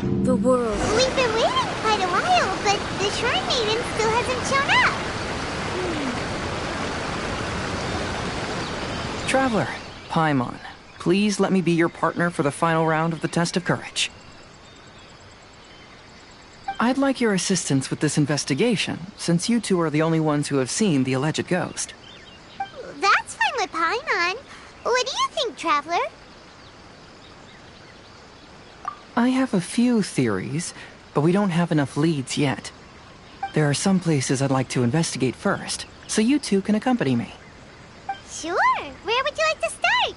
The world. We've been waiting quite a while, but the Shrine Maiden still hasn't shown up. Traveler, Paimon, please let me be your partner for the final round of the test of courage. I'd like your assistance with this investigation, since you two are the only ones who have seen the alleged ghost. That's fine with Paimon. What do you think, Traveler? I have a few theories, but we don't have enough leads yet. There are some places I'd like to investigate first, so you two can accompany me. Sure. Where would you like to start?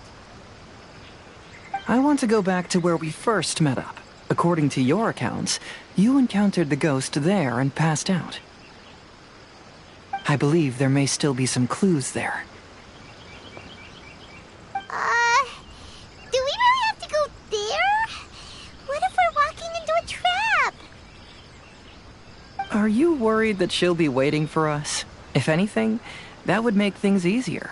I want to go back to where we first met up. According to your accounts, you encountered the ghost there and passed out. I believe there may still be some clues there. Do we really have to go there? What if we're walking into a trap? Are you worried that she'll be waiting for us? If anything, that would make things easier.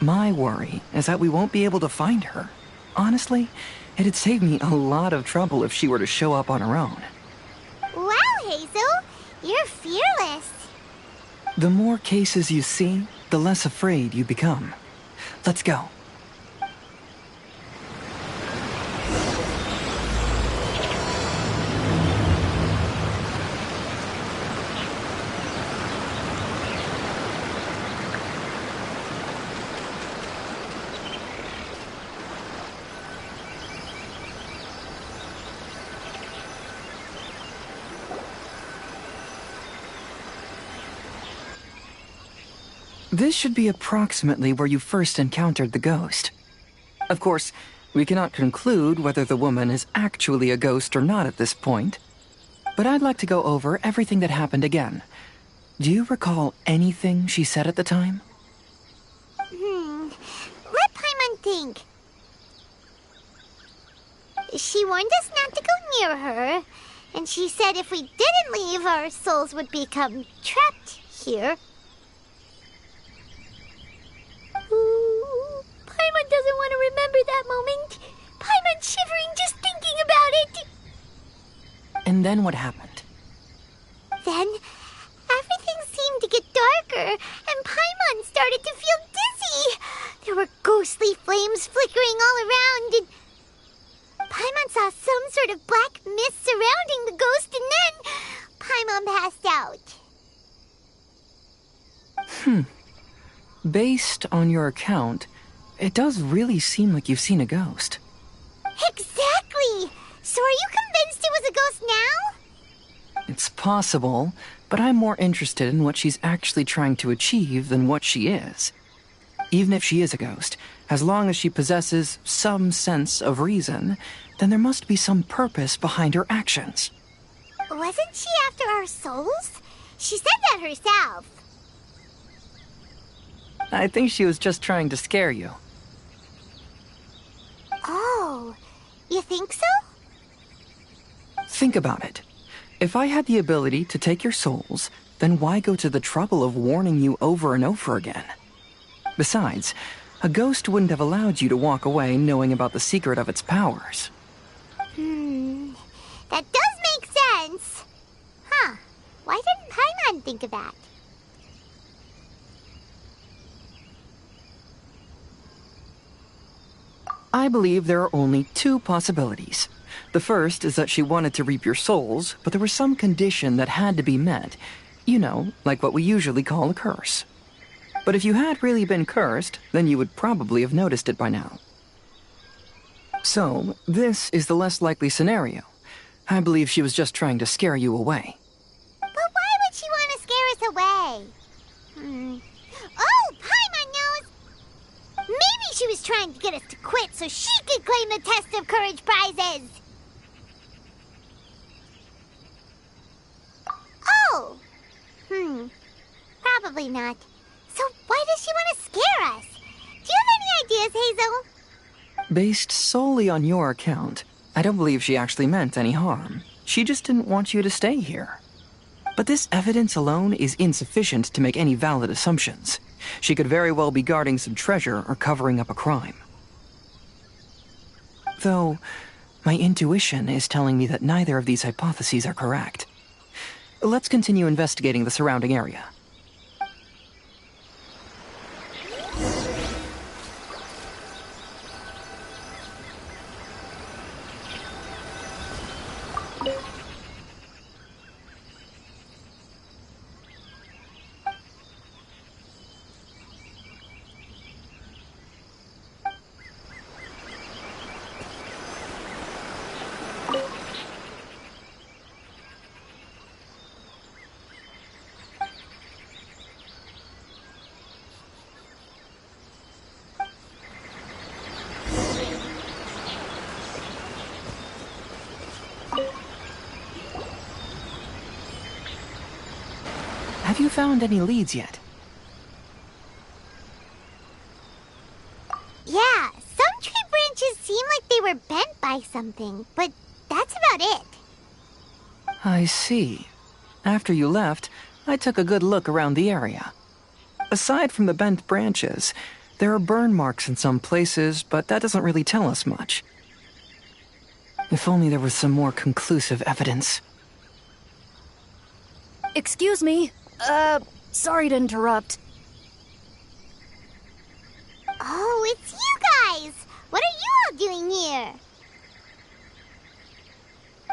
My worry is that we won't be able to find her. Honestly, it'd save me a lot of trouble if she were to show up on her own. Wow, Hazel. You're fearless. The more cases you see, the less afraid you become. Let's go. This should be approximately where you first encountered the ghost. Of course, we cannot conclude whether the woman is actually a ghost or not at this point. But I'd like to go over everything that happened again. Do you recall anything she said at the time? Let Paimon think. She warned us not to go near her, and she said if we didn't leave, our souls would become trapped here. Ooh, Paimon doesn't want to remember that moment. Paimon's shivering just thinking about it. And then what happened? Then, everything seemed to get darker, and Paimon started to feel dizzy. There were ghostly flames flickering all around, and Paimon saw some sort of black mist surrounding the ghost, and then Paimon passed out. Based on your account, it does really seem like you've seen a ghost. Exactly! So are you convinced it was a ghost now? It's possible, but I'm more interested in what she's actually trying to achieve than what she is. Even if she is a ghost, as long as she possesses some sense of reason, then there must be some purpose behind her actions. Wasn't she after our souls? She said that herself. I think she was just trying to scare you. Oh, you think so? Think about it. If I had the ability to take your souls, then why go to the trouble of warning you over and over again? Besides, a ghost wouldn't have allowed you to walk away knowing about the secret of its powers. That does make sense. Huh. Why didn't Paimon think of that? I believe there are only two possibilities. The first is that she wanted to reap your souls, but there was some condition that had to be met. You know, like what we usually call a curse. But if you had really been cursed, then you would probably have noticed it by now. So, this is the less likely scenario. I believe she was just trying to scare you away. But why would she want to scare us away? Oh, Paimon knows! Maybe she was trying to get us to quit so she could claim the Test of Courage prizes! Oh! Probably not. So why does she want to scare us? Do you have any ideas, Hazel? Based solely on your account, I don't believe she actually meant any harm. She just didn't want you to stay here. But this evidence alone is insufficient to make any valid assumptions. She could very well be guarding some treasure or covering up a crime. Though, my intuition is telling me that neither of these hypotheses are correct. Let's continue investigating the surrounding area. Have you found any leads yet? Yeah, some tree branches seem like they were bent by something, but that's about it. I see. After you left, I took a good look around the area. Aside from the bent branches, there are burn marks in some places, but that doesn't really tell us much. If only there was some more conclusive evidence. Excuse me. Sorry to interrupt. Oh, it's you guys! What are you all doing here?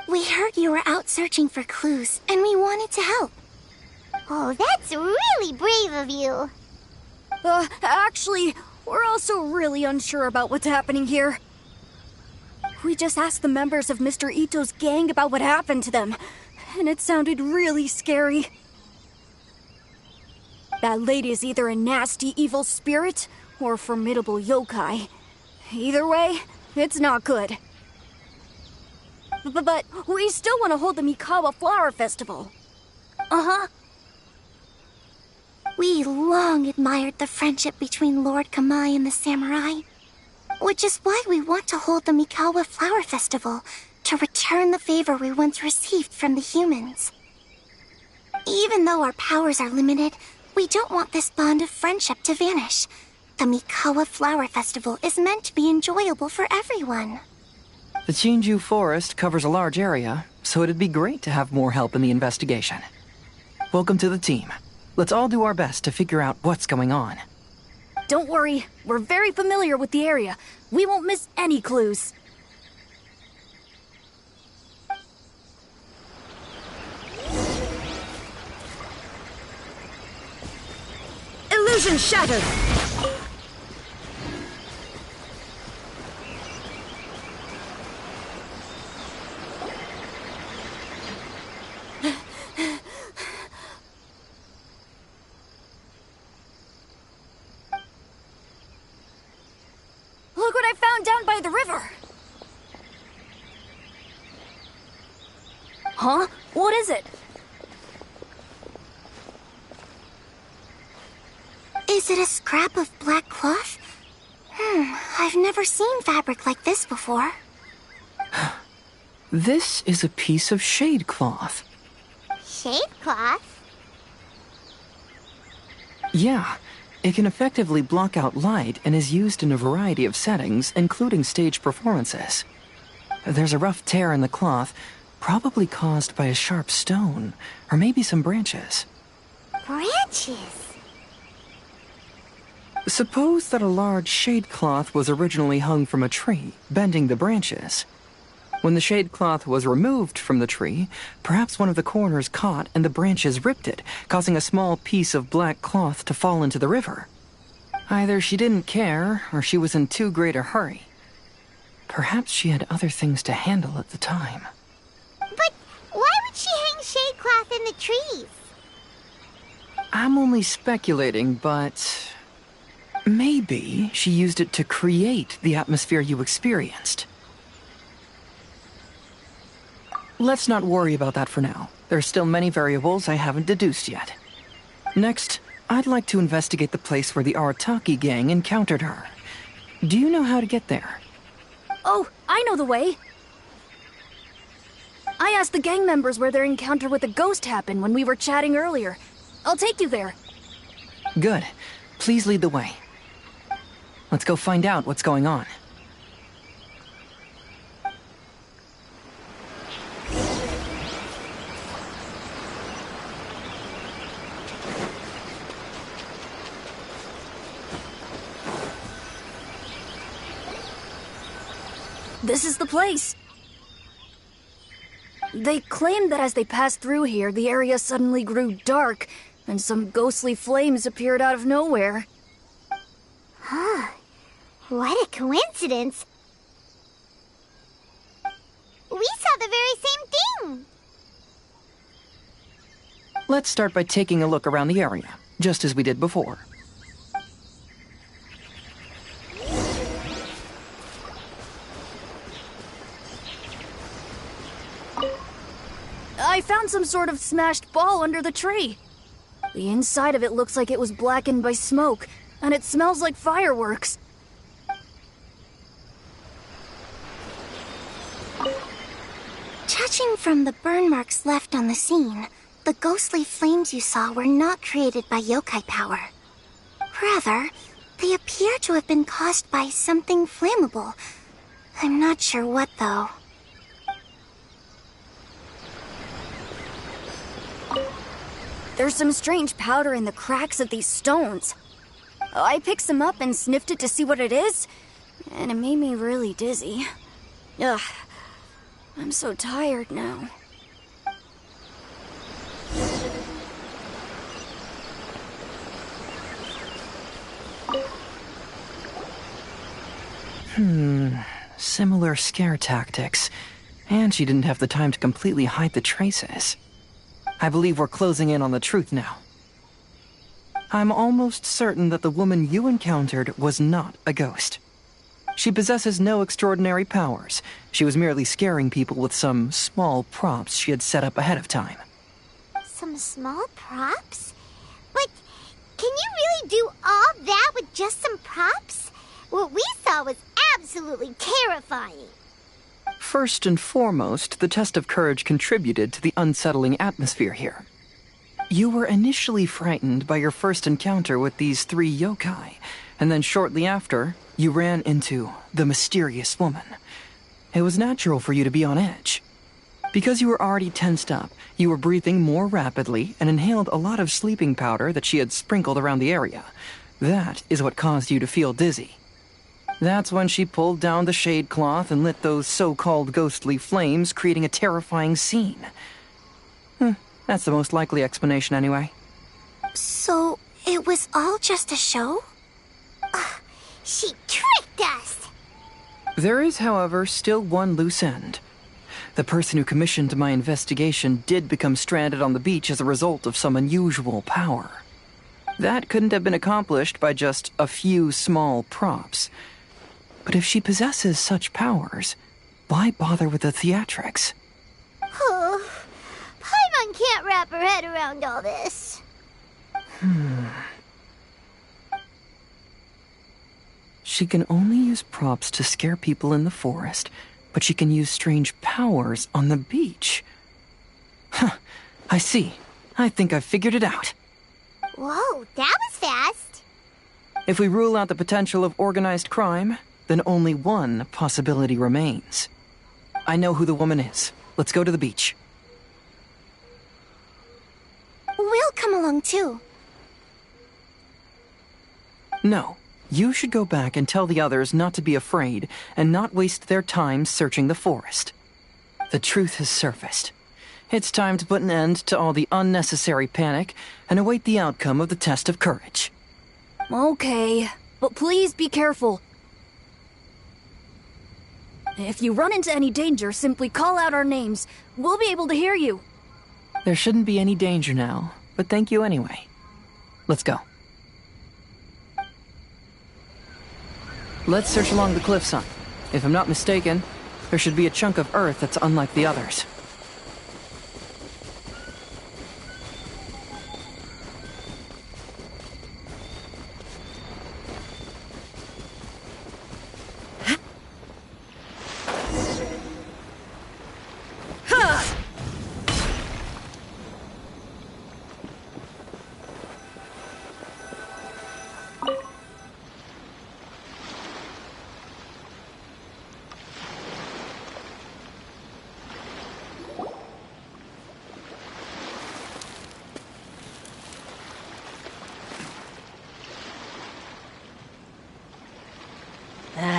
We heard you were out searching for clues, and we wanted to help. Oh, that's really brave of you. Actually, we're also really unsure about what's happening here. We just asked the members of Mr. Ito's gang about what happened to them, and it sounded really scary. That lady is either a nasty evil spirit or a formidable yokai. Either way, it's not good. But we still want to hold the Mikawa Flower Festival. Uh-huh. We long admired the friendship between Lord Kamai and the samurai, which is why we want to hold the Mikawa Flower Festival to return the favor we once received from the humans. Even though our powers are limited, we don't want this bond of friendship to vanish. The Mikawa Flower Festival is meant to be enjoyable for everyone. The Chinju Forest covers a large area, so it'd be great to have more help in the investigation. Welcome to the team. Let's all do our best to figure out what's going on. Don't worry, we're very familiar with the area. We won't miss any clues. Illusion shattered! Look what I found down by the river! Huh? What is it? Is it a scrap of black cloth? I've never seen fabric like this before. This is a piece of shade cloth. Shade cloth? Yeah, it can effectively block out light and is used in a variety of settings, including stage performances. There's a rough tear in the cloth, probably caused by a sharp stone, or maybe some branches. Branches? Suppose that a large shade cloth was originally hung from a tree, bending the branches. When the shade cloth was removed from the tree, perhaps one of the corners caught and the branches ripped it, causing a small piece of black cloth to fall into the river. Either she didn't care, or she was in too great a hurry. Perhaps she had other things to handle at the time. But why would she hang shade cloth in the trees? I'm only speculating, but maybe she used it to create the atmosphere you experienced. Let's not worry about that for now. There's still many variables I haven't deduced yet. Next, I'd like to investigate the place where the Arataki gang encountered her. Do you know how to get there? Oh, I know the way. I asked the gang members where their encounter with the ghost happened when we were chatting earlier. I'll take you there. Good. Please lead the way. Let's go find out what's going on. This is the place. They claimed that as they passed through here, the area suddenly grew dark, and some ghostly flames appeared out of nowhere. What a coincidence. We saw the very same thing. Let's start by taking a look around the area, just as we did before. I found some sort of smashed ball under the tree. The inside of it looks like it was blackened by smoke, and it smells like fireworks. Judging from the burn marks left on the scene, the ghostly flames you saw were not created by yokai power. Rather, they appear to have been caused by something flammable. I'm not sure what, though. There's some strange powder in the cracks of these stones. I picked some up and sniffed it to see what it is, and it made me really dizzy. Ugh, I'm so tired now. Similar scare tactics. And she didn't have the time to completely hide the traces. I believe we're closing in on the truth now. I'm almost certain that the woman you encountered was not a ghost. She possesses no extraordinary powers. She was merely scaring people with some small props she had set up ahead of time. Some small props? But can you really do all that with just some props? What we saw was absolutely terrifying. First and foremost, the test of courage contributed to the unsettling atmosphere here. You were initially frightened by your first encounter with these 3 yokai, and then shortly after, you ran into the mysterious woman. It was natural for you to be on edge. Because you were already tensed up, you were breathing more rapidly and inhaled a lot of sleeping powder that she had sprinkled around the area. That is what caused you to feel dizzy. That's when she pulled down the shade cloth and lit those so-called ghostly flames, creating a terrifying scene. That's the most likely explanation anyway. So, it was all just a show? She tricked us! There is, however, still one loose end. The person who commissioned my investigation did become stranded on the beach as a result of some unusual power. That couldn't have been accomplished by just a few small props. But if she possesses such powers, why bother with the theatrics? Paimon can't wrap her head around all this. She can only use props to scare people in the forest, but she can use strange powers on the beach. I see. I think I've figured it out. Whoa, that was fast. If we rule out the potential of organized crime, then only one possibility remains. I know who the woman is. Let's go to the beach. We'll come along too. No. You should go back and tell the others not to be afraid and not waste their time searching the forest. The truth has surfaced. It's time to put an end to all the unnecessary panic and await the outcome of the test of courage. Okay, but please be careful. If you run into any danger, simply call out our names. We'll be able to hear you. There shouldn't be any danger now, but thank you anyway. Let's go. Let's search along the cliffside. If I'm not mistaken, there should be a chunk of earth that's unlike the others.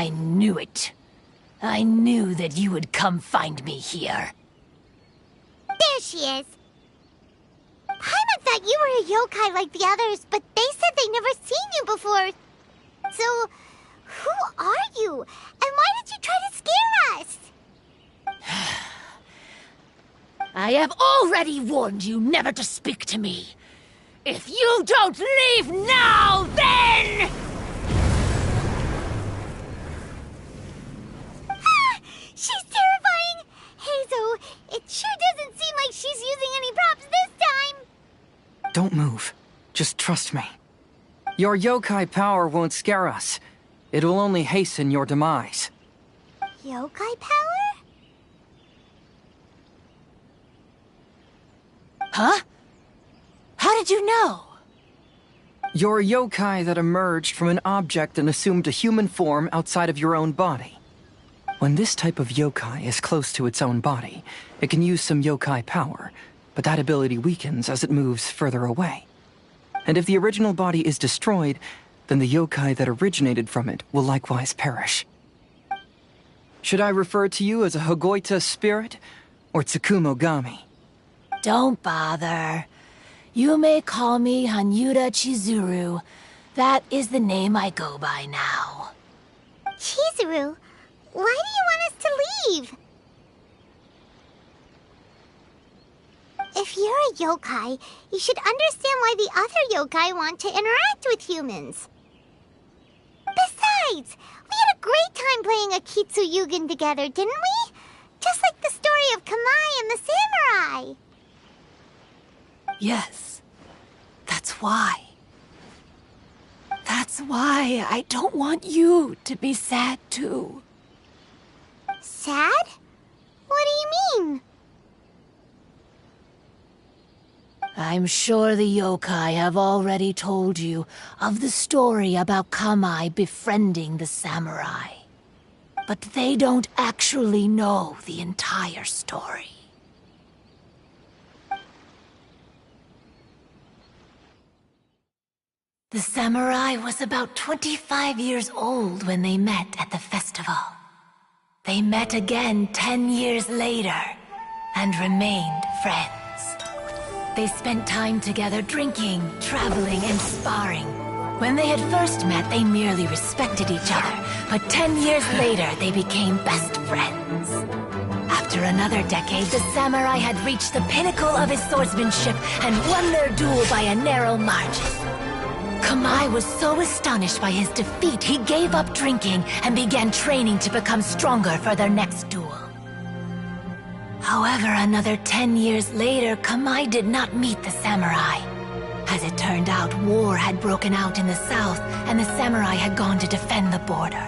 I knew it. I knew that you would come find me here. There she is. Paimon thought you were a yokai like the others, but they said they never seen you before. So, who are you? And why did you try to scare us? I have already warned you never to speak to me. If you don't leave now, then... She's terrifying! Hazel, it sure doesn't seem like she's using any props this time! Don't move. Just trust me. Your yokai power won't scare us. It will only hasten your demise. Yokai power? Huh? How did you know? You're a yokai that emerged from an object and assumed a human form outside of your own body. When this type of yokai is close to its own body, it can use some yokai power, but that ability weakens as it moves further away. And if the original body is destroyed, then the yokai that originated from it will likewise perish. Should I refer to you as a Hagoita spirit or Tsukumogami? Don't bother. You may call me Hanyuda Chizuru. That is the name I go by now. Chizuru, why do you want us to leave? If you're a yokai, you should understand why the other yokai want to interact with humans. Besides, we had a great time playing Akitsu Yugen together, didn't we? Just like the story of Kamai and the samurai. Yes, that's why. That's why I don't want you to be sad too. Sad? What do you mean? I'm sure the yokai have already told you of the story about Kamai befriending the samurai. But they don't actually know the entire story. The samurai was about 25 years old when they met at the festival. They met again 10 years later and remained friends. They spent time together drinking, traveling, and sparring. When they had first met, they merely respected each other, but 10 years later, they became best friends. After another decade, the samurai had reached the pinnacle of his swordsmanship and won their duel by a narrow margin. Kamai was so astonished by his defeat, he gave up drinking and began training to become stronger for their next duel. However, another 10 years later, Kamai did not meet the samurai. As it turned out, war had broken out in the south, and the samurai had gone to defend the border.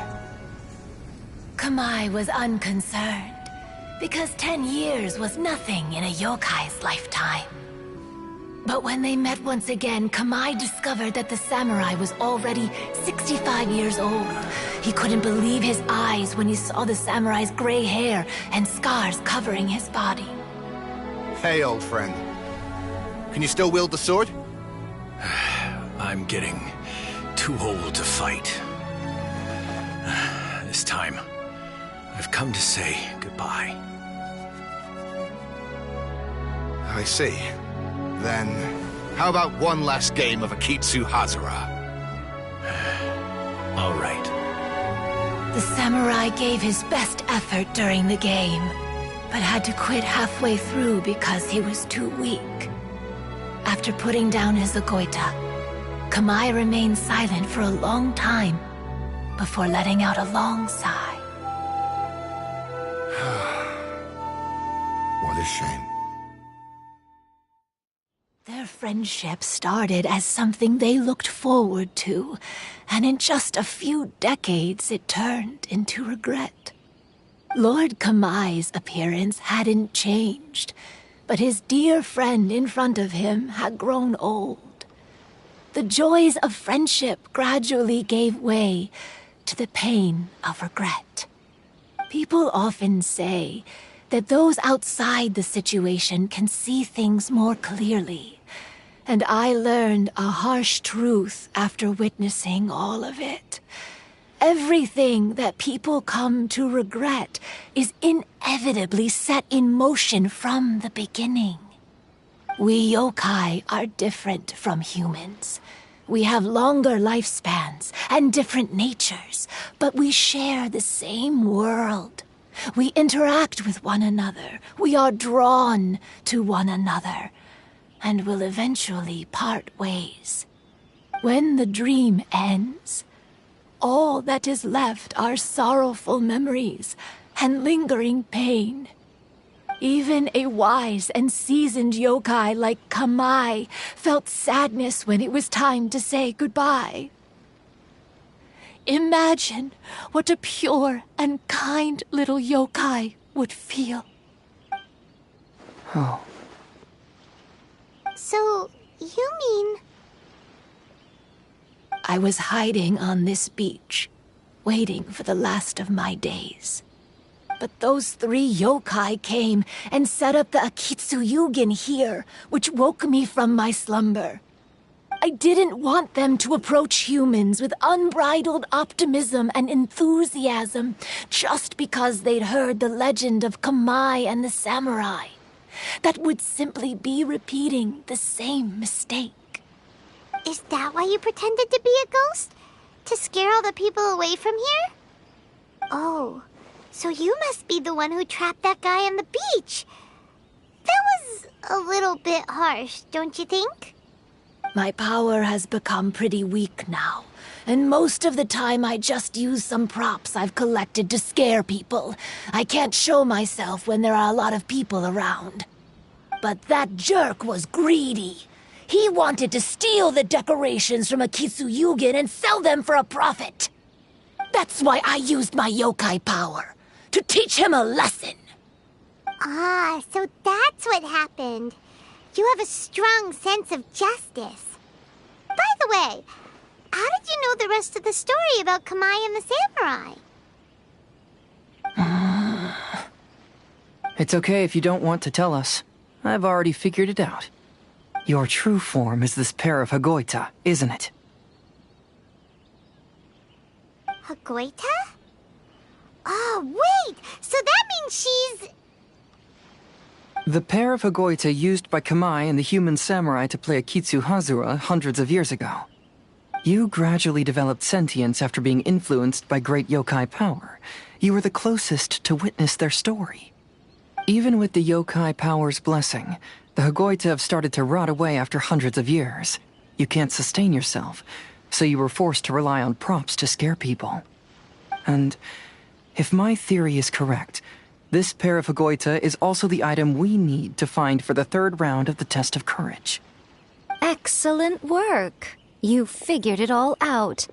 Kamai was unconcerned, because 10 years was nothing in a yokai's lifetime. But when they met once again, Kamai discovered that the samurai was already 65 years old. He couldn't believe his eyes when he saw the samurai's gray hair and scars covering his body. Hey, old friend. Can you still wield the sword? I'm getting too old to fight. This time, I've come to say goodbye. I see. Then, how about one last game of Akitsu Hazara? All right. The samurai gave his best effort during the game, but had to quit halfway through because he was too weak. After putting down his Agoita, Kamai remained silent for a long time before letting out a long sigh. What a shame. Their friendship started as something they looked forward to, and in just a few decades it turned into regret. Lord Kamai's appearance hadn't changed, but his dear friend in front of him had grown old. The joys of friendship gradually gave way to the pain of regret. People often say that those outside the situation can see things more clearly. And I learned a harsh truth after witnessing all of it. Everything that people come to regret is inevitably set in motion from the beginning. We yokai are different from humans. We have longer lifespans and different natures, but we share the same world. We interact with one another. We are drawn to one another, and will eventually part ways. When the dream ends, all that is left are sorrowful memories and lingering pain. Even a wise and seasoned yokai like Kamai felt sadness when it was time to say goodbye. Imagine what a pure and kind little yokai would feel. Oh. So, you mean... I was hiding on this beach, waiting for the last of my days. But those 3 yokai came and set up the Akitsu Yugen here, which woke me from my slumber. I didn't want them to approach humans with unbridled optimism and enthusiasm just because they'd heard the legend of Kamai and the samurai. That would simply be repeating the same mistake. Is that why you pretended to be a ghost? To scare all the people away from here? Oh, so you must be the one who trapped that guy on the beach. That was a little bit harsh, don't you think? My power has become pretty weak now, and most of the time I just use some props I've collected to scare people. I can't show myself when there are a lot of people around. But that jerk was greedy. He wanted to steal the decorations from Akitsu Yugen and sell them for a profit. That's why I used my yokai power, to teach him a lesson. Ah, so that's what happened. You have a strong sense of justice. By the way, how did you know the rest of the story about Kamai and the samurai? It's okay if you don't want to tell us. I've already figured it out. Your true form is this pair of Hagoita, isn't it? Hagoita? Oh, wait! So that means she's... The pair of Hagoita used by Kamai and the human samurai to play Akitsu Hazura hundreds of years ago. You gradually developed sentience after being influenced by great yokai power. You were the closest to witness their story. Even with the yokai power's blessing, the Hagoita have started to rot away after hundreds of years. You can't sustain yourself, so you were forced to rely on props to scare people. And if my theory is correct, this pair of Hagoita is also the item we need to find for the 3rd round of the test of courage. Excellent work. You figured it all out.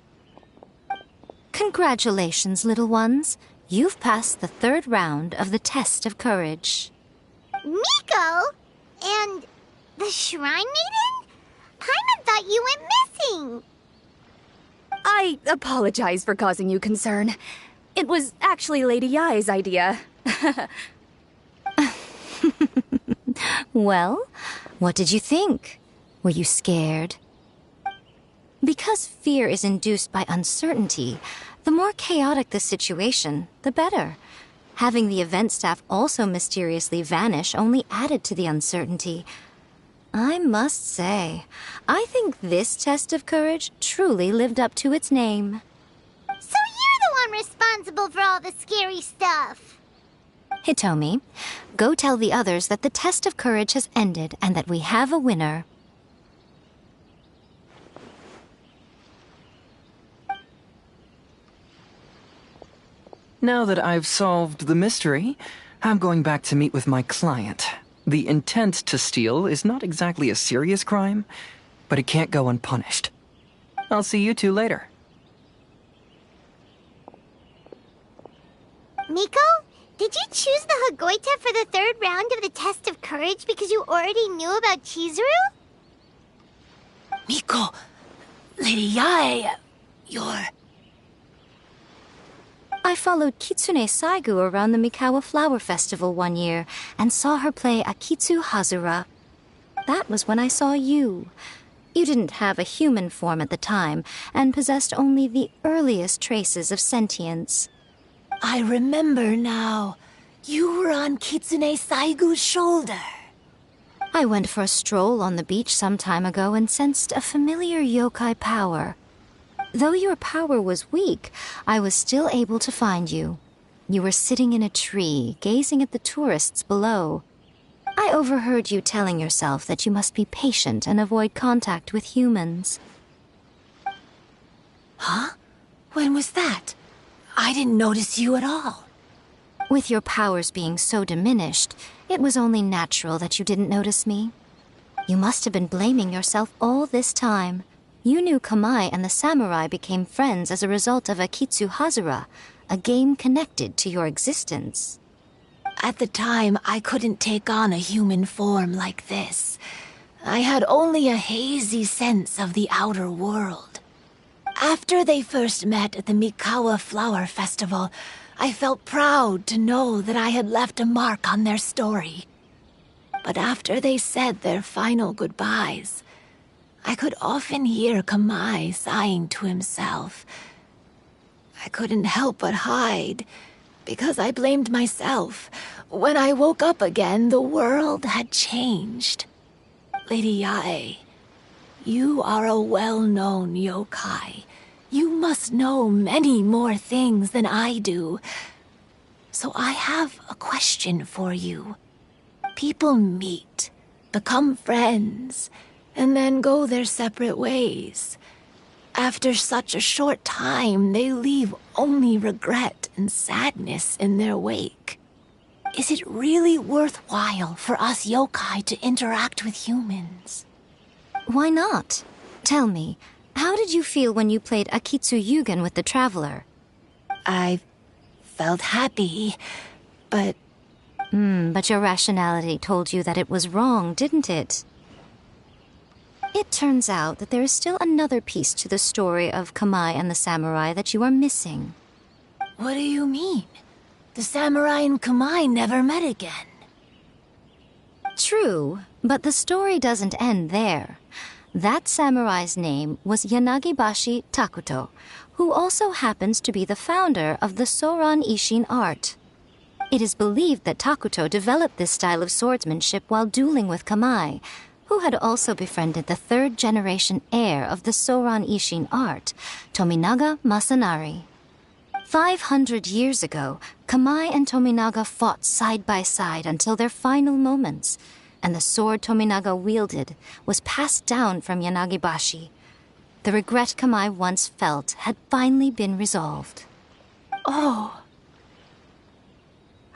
Congratulations, little ones. You've passed the 3rd round of the test of courage. Miko? And the Shrine Maiden? Paimon thought you went missing. I apologize for causing you concern. It was actually Lady Yai's idea. Well, what did you think? Were you scared? Because fear is induced by uncertainty, the more chaotic the situation, the better. Having the event staff also mysteriously vanish only added to the uncertainty. I must say, I think this test of courage truly lived up to its name. So you're the one responsible for all the scary stuff. Hitomi, go tell the others that the test of courage has ended and that we have a winner. Now that I've solved the mystery, I'm going back to meet with my client. The intent to steal is not exactly a serious crime, but it can't go unpunished. I'll see you two later. Miko, did you choose the Hagoita for the 3rd round of the test of courage because you already knew about Chizuru? Miko, Lady Yai, you're... I followed Kitsune Saigu around the Mikawa Flower Festival one year and saw her play Akitsu Hazura. That was when I saw you. You didn't have a human form at the time, and possessed only the earliest traces of sentience. I remember now. You were on Kitsune Saigu's shoulder. I went for a stroll on the beach some time ago and sensed a familiar yokai power. Though your power was weak, I was still able to find you. You were sitting in a tree, gazing at the tourists below. I overheard you telling yourself that you must be patient and avoid contact with humans. Huh? When was that? I didn't notice you at all. With your powers being so diminished, it was only natural that you didn't notice me. You must have been blaming yourself all this time. You knew Kamai and the samurai became friends as a result of Akitsu Hazura, a game connected to your existence. At the time, I couldn't take on a human form like this. I had only a hazy sense of the outer world. After they first met at the Mikawa Flower Festival, I felt proud to know that I had left a mark on their story. But after they said their final goodbyes, I could often hear Kamai sighing to himself. I couldn't help but hide, because I blamed myself. When I woke up again, the world had changed. Lady Yae, you are a well-known yokai. You must know many more things than I do. So I have a question for you. People meet, become friends, and then go their separate ways. After such a short time, they leave only regret and sadness in their wake. Is it really worthwhile for us yokai to interact with humans? Why not? Tell me, how did you feel when you played Akitsu Yugen with the Traveler? I felt happy, but... But your rationality told you that it was wrong, didn't it? It turns out that there is still another piece to the story of Kamai and the samurai that you are missing. What do you mean? The samurai and Kamai never met again. True, but the story doesn't end there. That samurai's name was Yanagibashi Takuto, who also happens to be the founder of the Soran Ishin art. It is believed that Takuto developed this style of swordsmanship while dueling with Kamai, who had also befriended the third-generation heir of the Soran Ishin art, Tominaga Masanari. 500 years ago, Kamai and Tominaga fought side by side until their final moments, and the sword Tominaga wielded was passed down from Yanagibashi. The regret Kamai once felt had finally been resolved. Oh,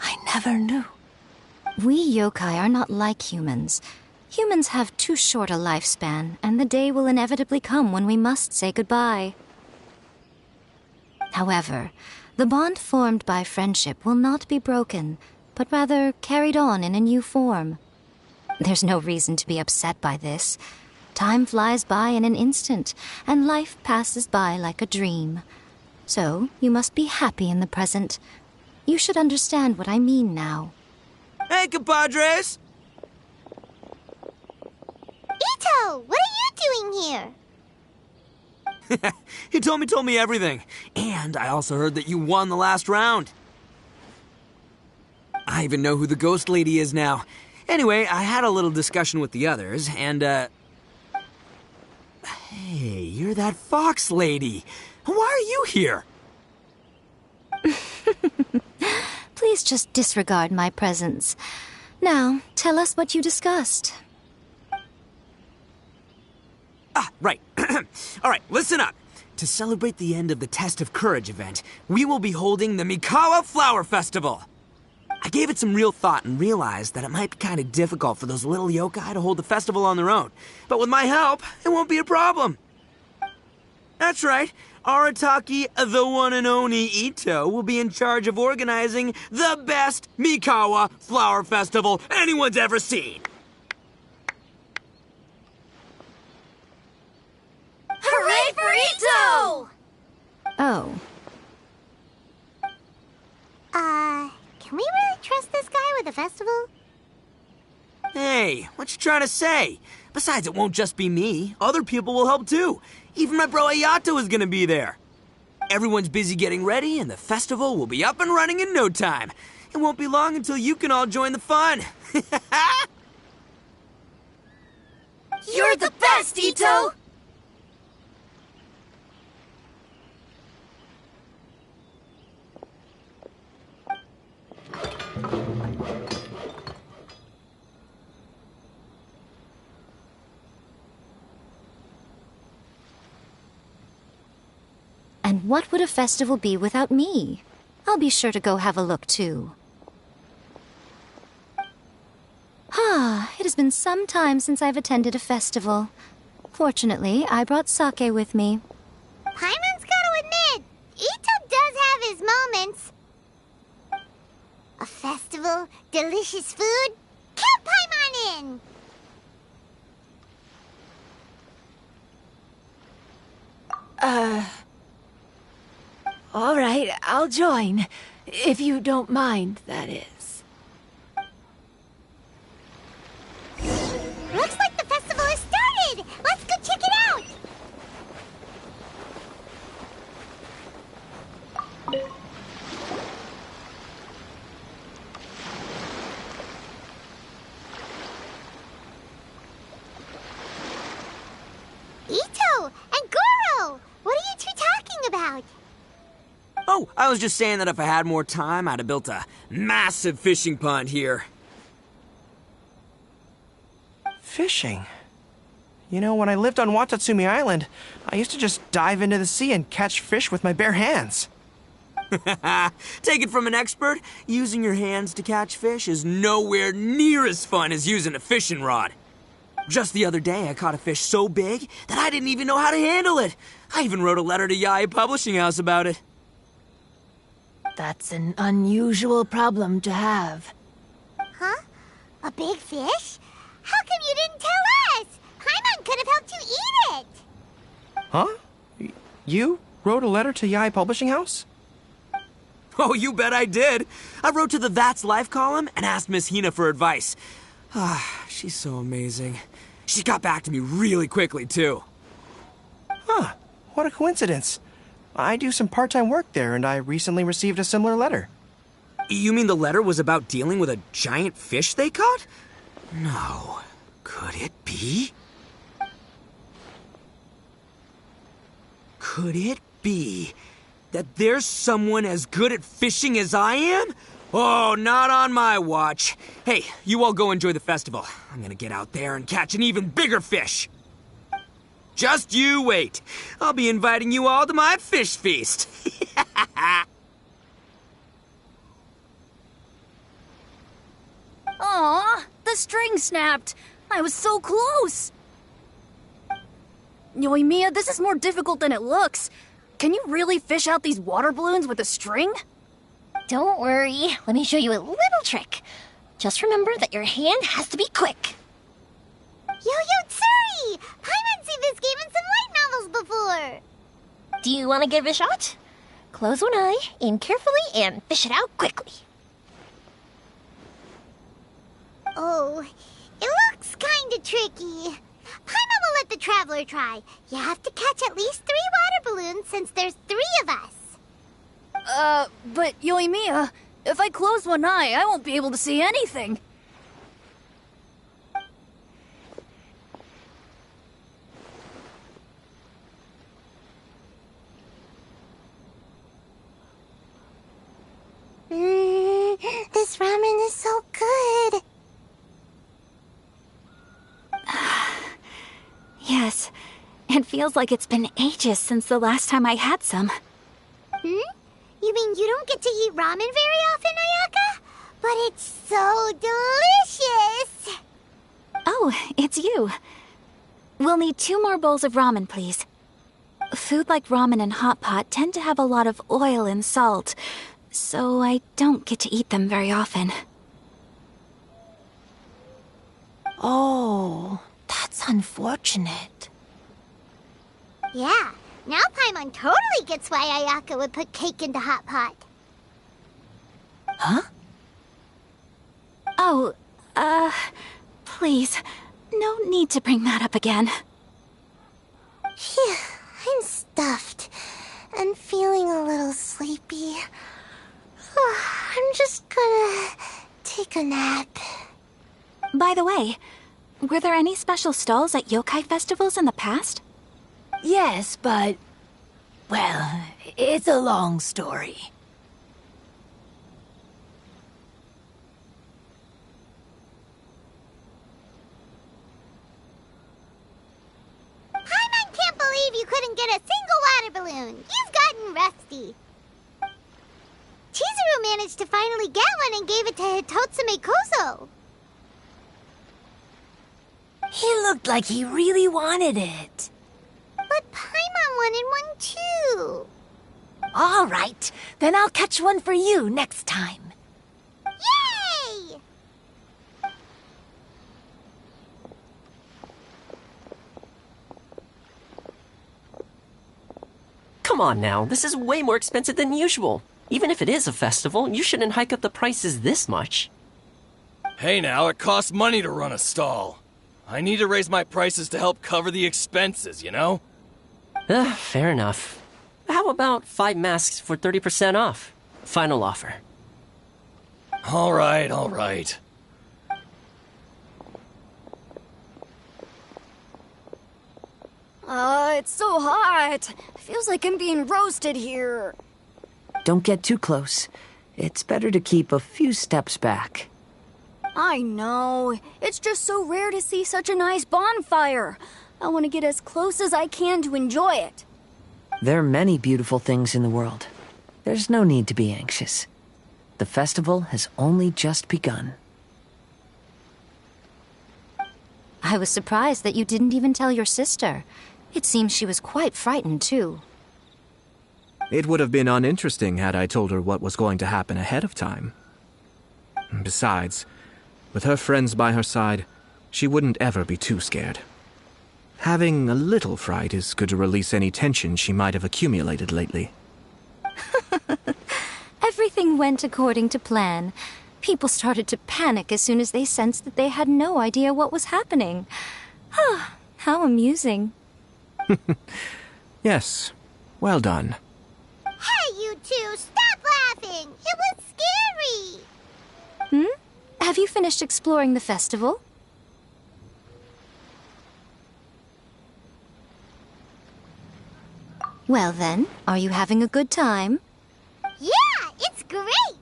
I never knew. We yokai are not like humans. Humans have too short a lifespan, and the day will inevitably come when we must say goodbye. However, the bond formed by friendship will not be broken, but rather carried on in a new form. There's no reason to be upset by this. Time flies by in an instant, and life passes by like a dream. So, you must be happy in the present. You should understand what I mean now. Hey, compadres! Ito, what are you doing here? Hitomi told me everything. And I also heard that you won the last round. I even know who the ghost lady is now. Anyway, I had a little discussion with the others, and, Hey, you're that fox lady. Why are you here? Please just disregard my presence. Now, tell us what you discussed. Ah, right. All right, listen up. To celebrate the end of the Test of Courage event, we will be holding the Mikawa Flower Festival. I gave it some real thought and realized that it might be kind of difficult for those little yokai to hold the festival on their own. But with my help, it won't be a problem. That's right. Arataki, the one and only Ito, will be in charge of organizing the best Mikawa Flower Festival anyone's ever seen. Hooray for Ito! Oh. Can we really trust this guy with the festival? Hey, what you trying to say? Besides, it won't just be me. Other people will help too. Even my bro Ayato is gonna be there. Everyone's busy getting ready, and the festival will be up and running in no time. It won't be long until you can all join the fun. You're the best, Ito! And what would a festival be without me? I'll be sure to go have a look, too. It has been some time since I've attended a festival. Fortunately, I brought sake with me. Paimon's gotta admit, Ito does have his moments. A festival, delicious food, count Paimon in! All right, I'll join. If you don't mind, that is. Looks like the festival has started! Let's go check it out! Ito and Goro! What are you two talking about? Oh, I was just saying that if I had more time, I'd have built a massive fishing pond here. Fishing? You know, when I lived on Watatsumi Island, I used to just dive into the sea and catch fish with my bare hands. Take it from an expert, using your hands to catch fish is nowhere near as fun as using a fishing rod. Just the other day, I caught a fish so big that I didn't even know how to handle it. I even wrote a letter to Yae Publishing House about it. That's an unusual problem to have. Huh? A big fish? How come you didn't tell us? Paimon could have helped you eat it! Huh? You wrote a letter to Yae Publishing House? Oh, you bet I did. I wrote to the That's Life column and asked Miss Hina for advice. She's so amazing. She got back to me really quickly, too. Huh. What a coincidence. I do some part-time work there, and I recently received a similar letter. You mean the letter was about dealing with a giant fish they caught? No. Could it be? Could it be that there's someone as good at fishing as I am? Oh, not on my watch. Hey, you all go enjoy the festival. I'm gonna get out there and catch an even bigger fish. Just you wait. I'll be inviting you all to my fish feast. Aw, the string snapped. I was so close. Yoimiya, this is more difficult than it looks. Can you really fish out these water balloons with a string? Don't worry. Let me show you a little trick. Just remember that your hand has to be quick. Yo-Yo Tsuri! Paimon's seen this game in some light novels before. Do you want to give it a shot? Close one eye, aim carefully, and fish it out quickly. Oh, it looks kinda tricky. Paimon will let the traveler try. You have to catch at least 3 water balloons since there's 3 of us. But Yoimiya, if I close one eye, I won't be able to see anything. This ramen is so good. Yes, it feels like it's been ages since the last time I had some. You mean you don't get to eat ramen very often, Ayaka? But it's so delicious! Oh, it's you. We'll need 2 more bowls of ramen, please. Food like ramen and hot pot tend to have a lot of oil and salt, so I don't get to eat them very often. Oh, that's unfortunate. Yeah, now Paimon totally gets why Ayaka would put cake into hot pot. Huh? Oh, Please, no need to bring that up again. Phew, I'm stuffed and feeling a little sleepy. I'm just gonna take a nap. By the way, were there any special stalls at yokai festivals in the past? Yes, but... well, it's a long story. Paimon can't believe you couldn't get a single water balloon. You've gotten rusty. Chizuru managed to finally get one and gave it to Hitotsume Kozo. He looked like he really wanted it. But Paimon wanted one too. All right, then I'll catch one for you next time. Yay! Come on now, this is way more expensive than usual. Even if it is a festival, you shouldn't hike up the prices this much. Hey now, it costs money to run a stall. I need to raise my prices to help cover the expenses, you know? Fair enough. How about 5 masks for 30% off? Final offer. All right. It's so hot. Feels like I'm being roasted here. Don't get too close. It's better to keep a few steps back. I know. It's just so rare to see such a nice bonfire. I want to get as close as I can to enjoy it. There are many beautiful things in the world. There's no need to be anxious. The festival has only just begun. I was surprised that you didn't even tell your sister. It seems she was quite frightened, too. It would have been uninteresting had I told her what was going to happen ahead of time. Besides, with her friends by her side, she wouldn't ever be too scared. Having a little fright is good to release any tension she might have accumulated lately. Everything went according to plan. People started to panic as soon as they sensed that they had no idea what was happening. How amusing. Yes, well done. Hey, you two, stop laughing! It was scary! Have you finished exploring the festival? Well then, are you having a good time? Yeah, it's great!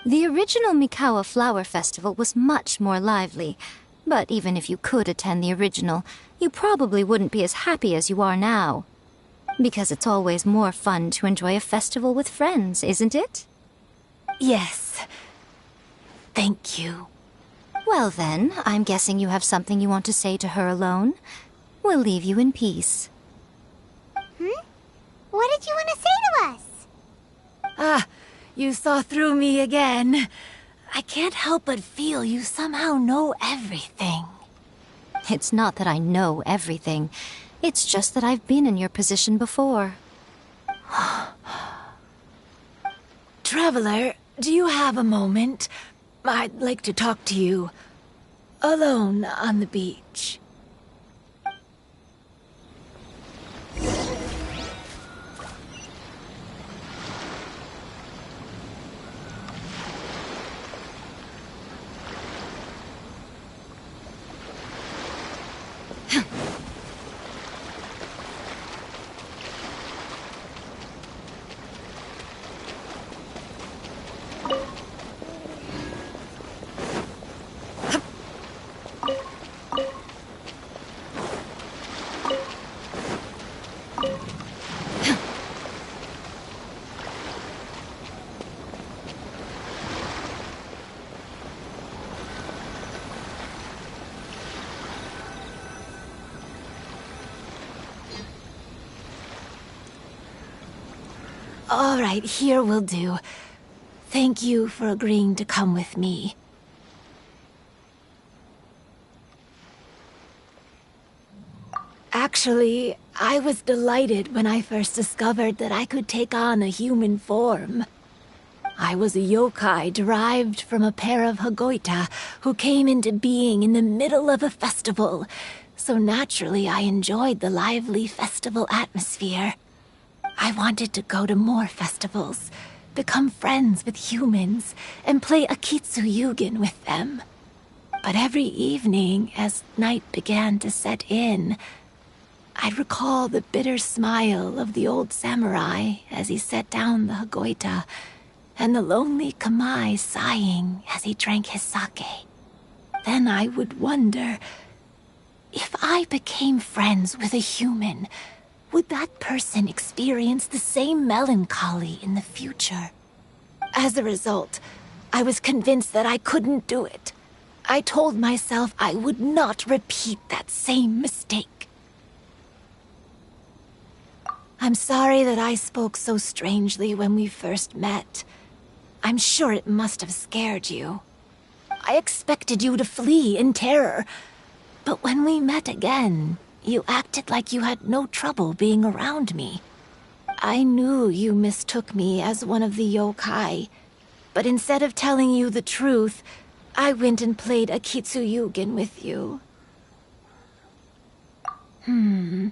The original Mikawa Flower Festival was much more lively, but even if you could attend the original, you probably wouldn't be as happy as you are now. Because it's always more fun to enjoy a festival with friends, isn't it? Yes. Thank you. Well then, I'm guessing you have something you want to say to her alone. We'll leave you in peace. What did you want to say to us? You saw through me again. I can't help but feel you somehow know everything. It's not that I know everything. It's just that I've been in your position before. Traveler, do you have a moment? I'd like to talk to you. Alone on the beach. All right, here will do. Thank you for agreeing to come with me. Actually, I was delighted when I first discovered that I could take on a human form. I was a yokai derived from a pair of Hagoita who came into being in the middle of a festival, so naturally I enjoyed the lively festival atmosphere. I wanted to go to more festivals, become friends with humans, and play Akitsu Yugen with them. But every evening, as night began to set in, I'd recall the bitter smile of the old samurai as he set down the Hagoita, and the lonely Kamai sighing as he drank his sake. Then I would wonder, if I became friends with a human, would that person experience the same melancholy in the future? As a result, I was convinced that I couldn't do it. I told myself I would not repeat that same mistake. I'm sorry that I spoke so strangely when we first met. I'm sure it must have scared you. I expected you to flee in terror, but when we met again, you acted like you had no trouble being around me. I knew you mistook me as one of the yokai, but instead of telling you the truth, I went and played Akitsu Yugen with you. I'm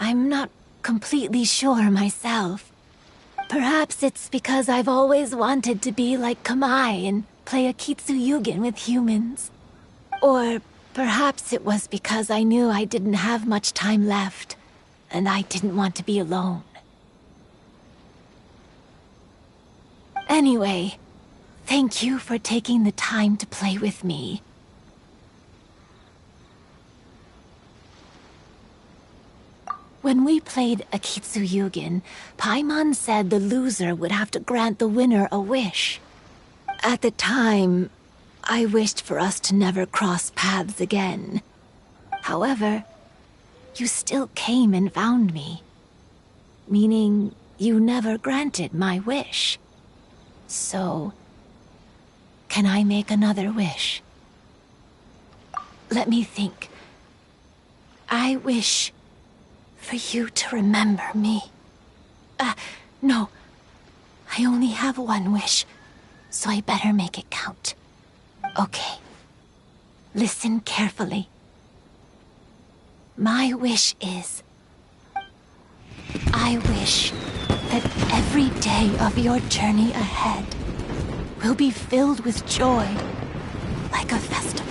not completely sure myself. Perhaps it's because I've always wanted to be like Kamai and play Akitsu Yugen with humans. Or perhaps it was because I knew I didn't have much time left, and I didn't want to be alone. Anyway, thank you for taking the time to play with me. When we played Akitsu Yugen, Paimon said the loser would have to grant the winner a wish. At the time, I wished for us to never cross paths again. However, you still came and found me, meaning you never granted my wish. So, can I make another wish? Let me think. I wish for you to remember me. No. I only have one wish, so I better make it count. Okay. Listen carefully. My wish is, I wish that every day of your journey ahead will be filled with joy, like a festival.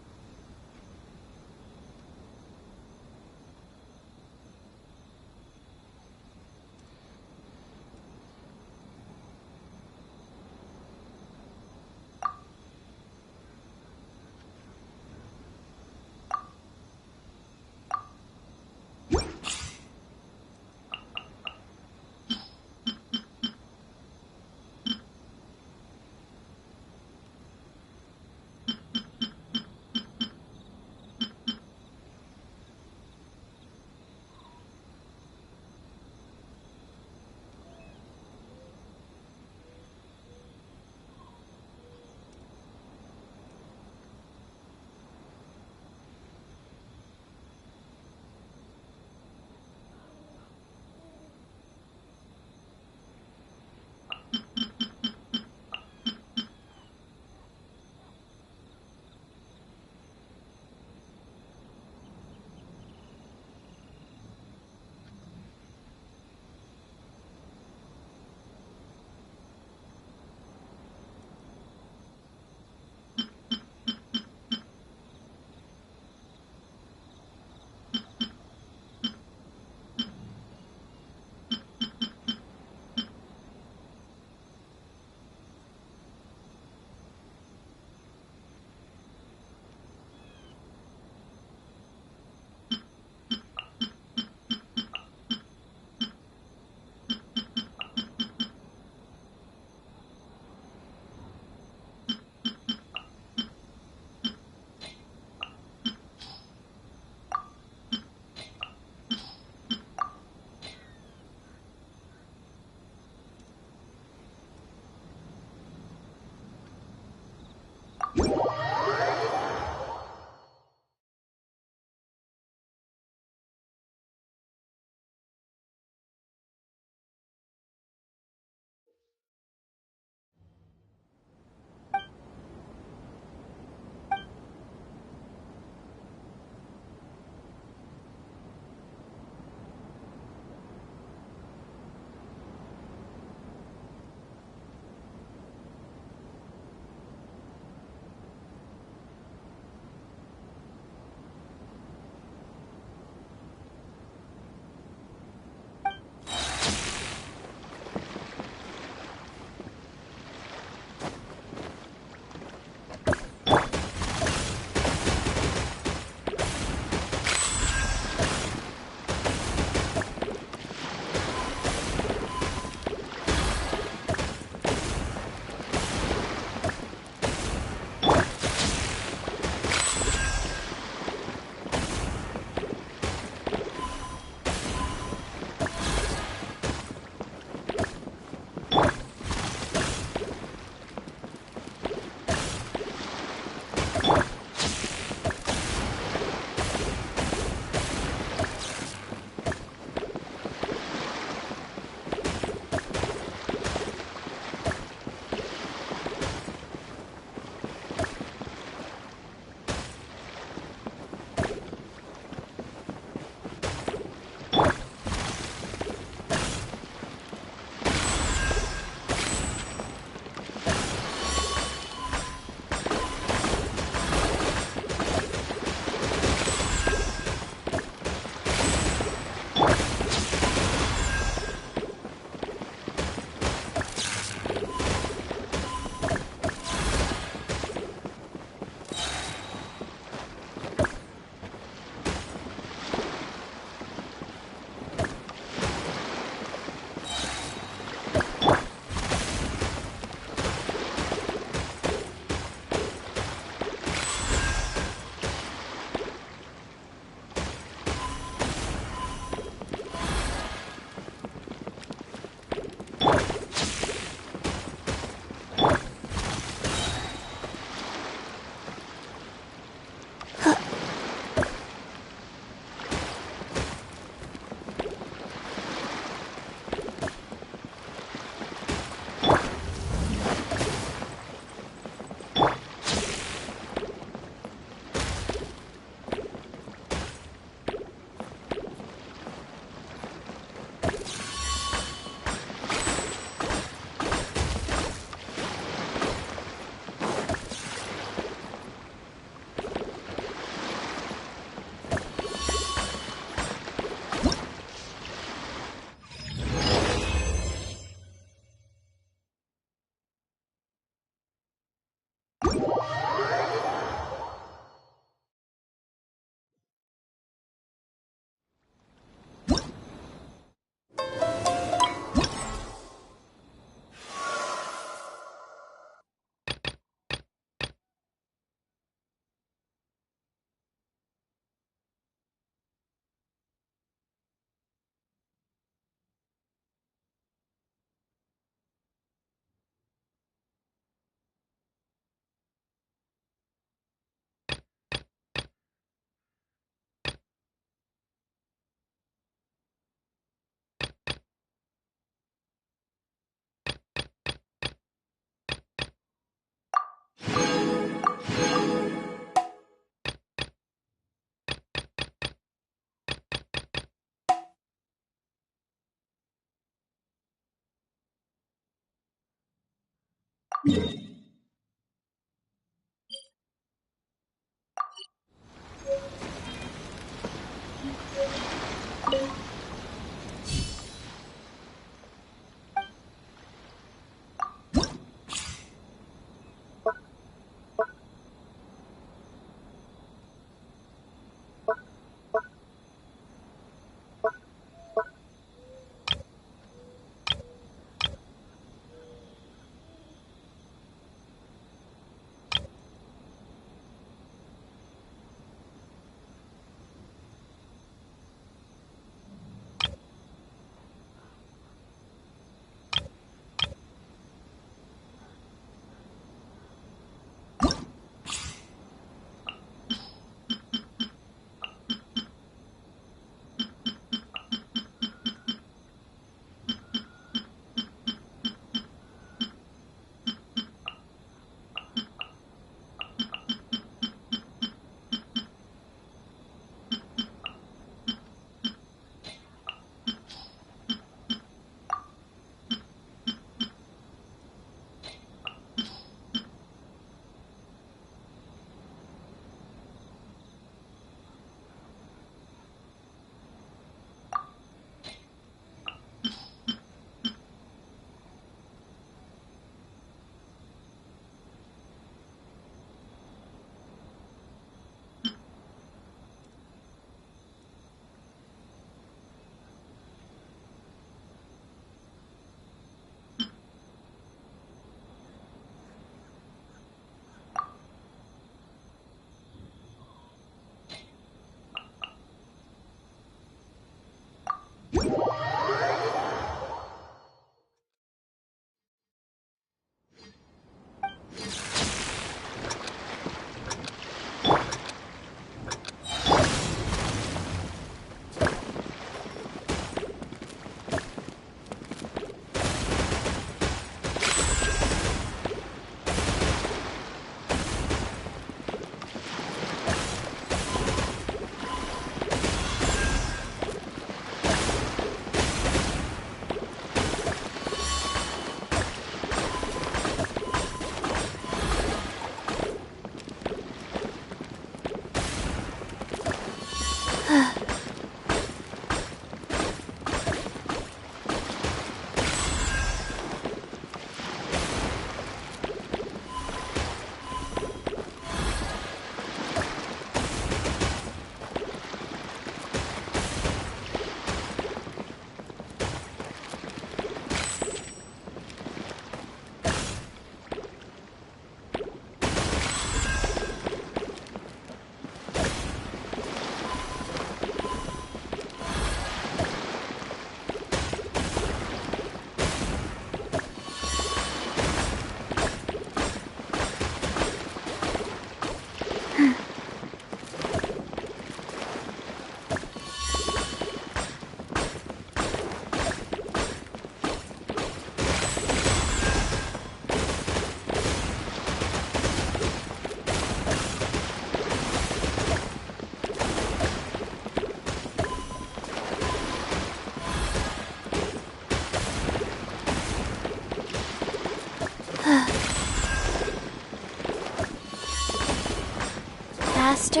Faster?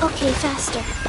Okay, faster.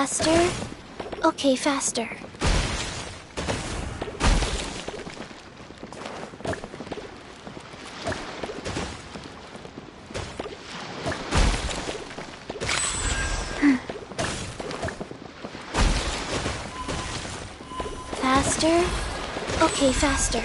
Faster? Okay, faster. Faster? Okay, faster.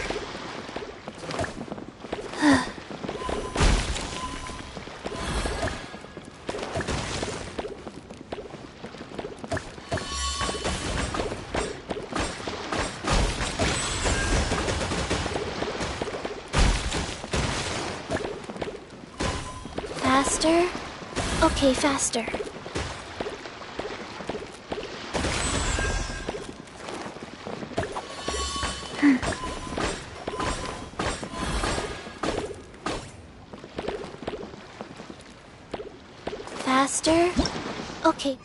Faster? Okay, faster. Faster? Okay.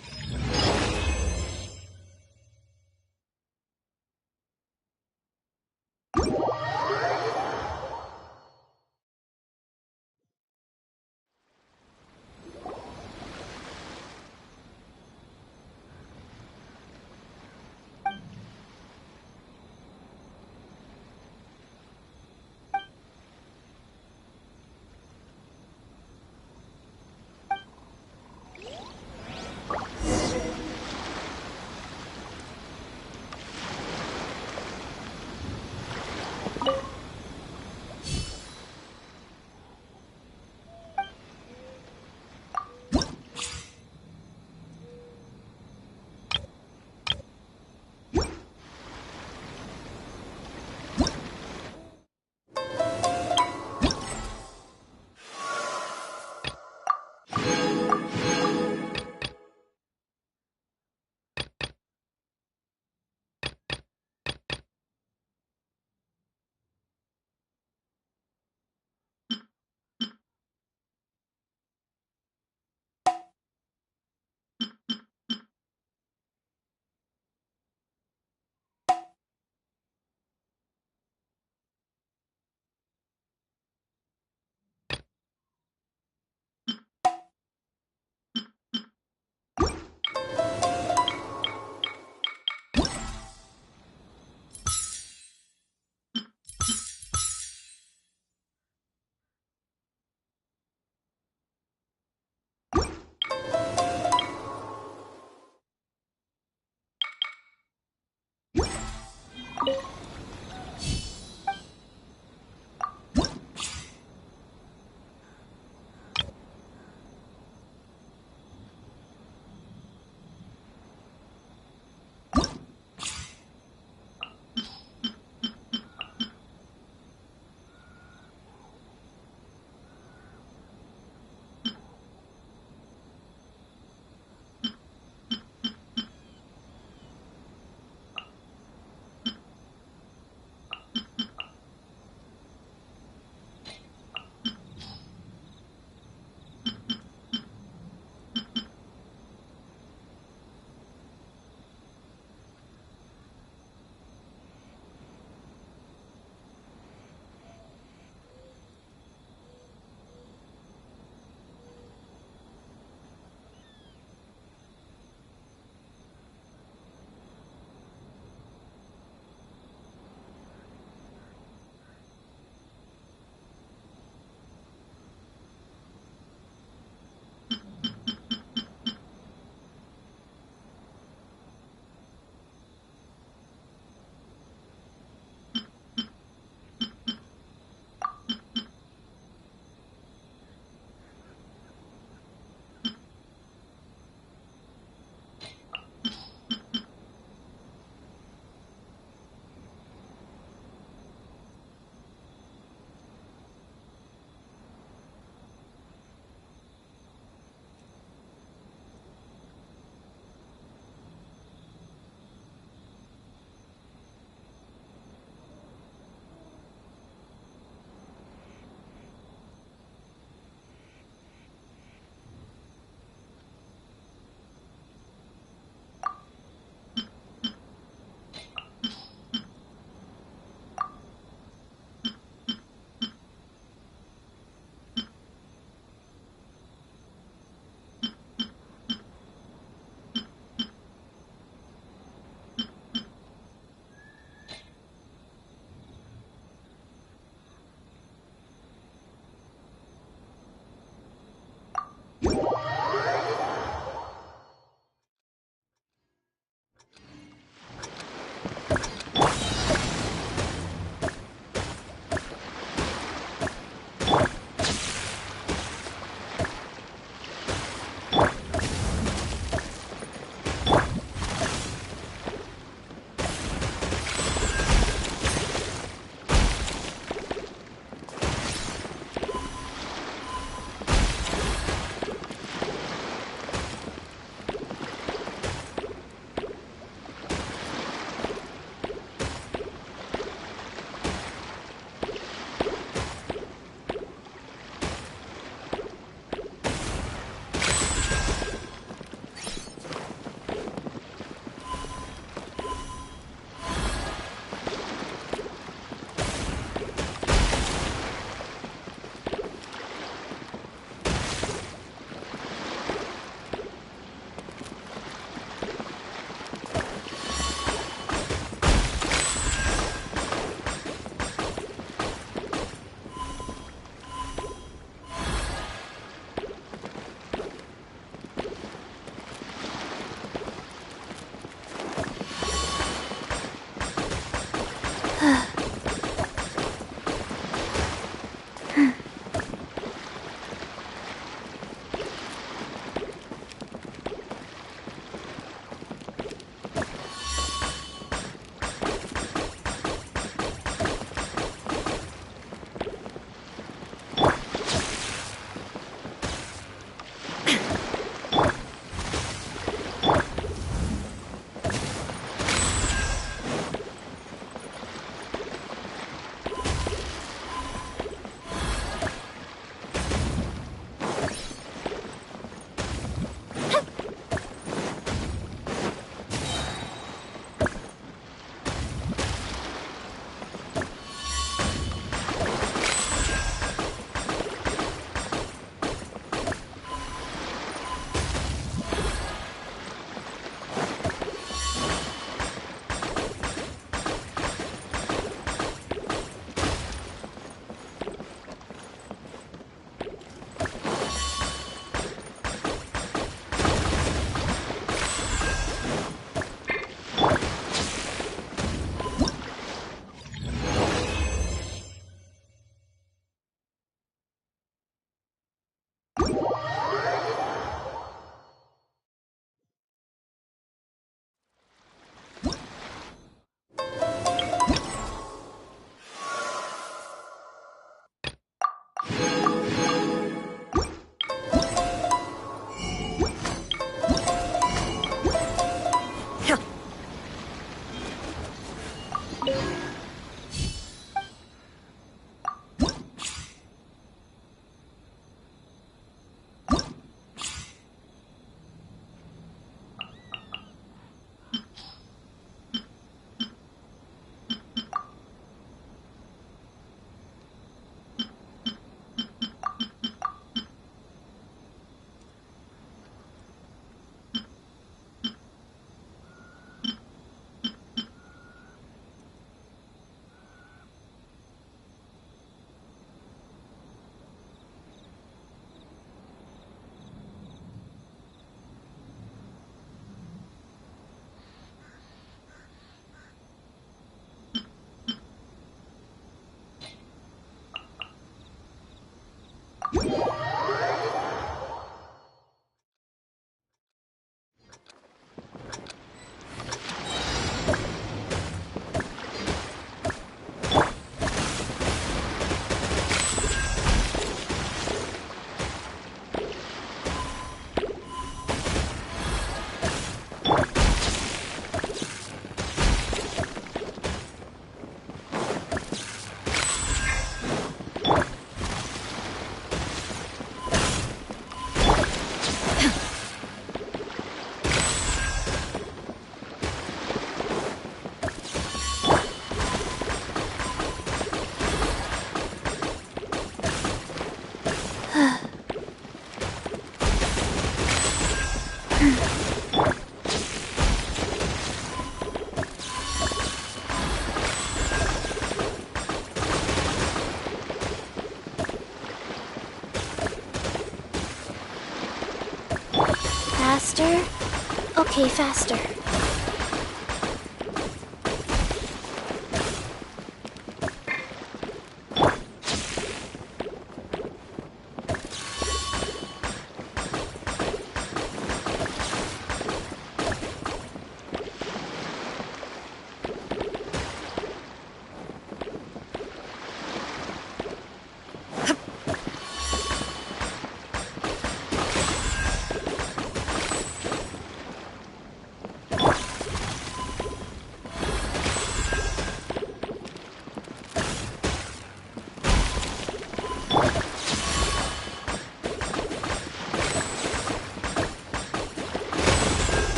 Faster? Okay, faster.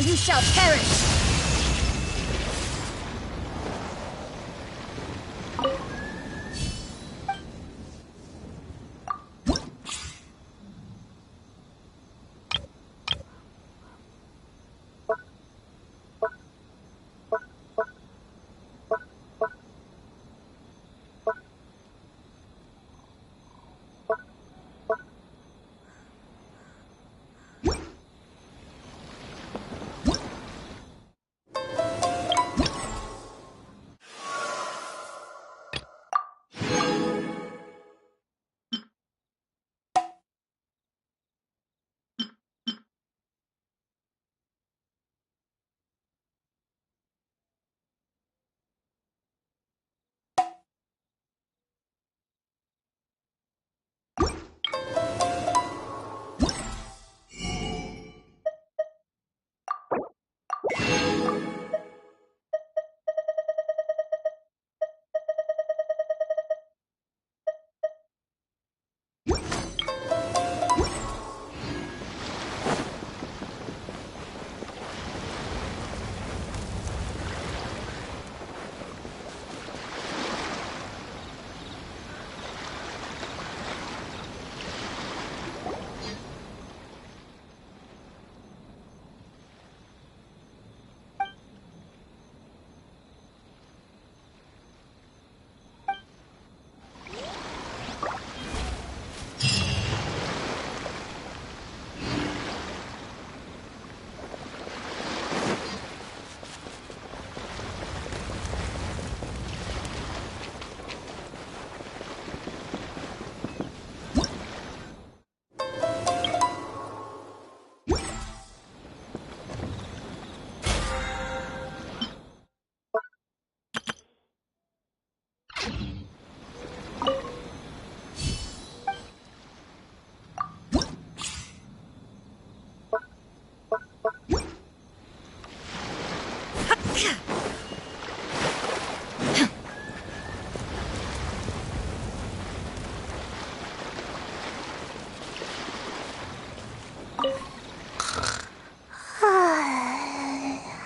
You shall perish!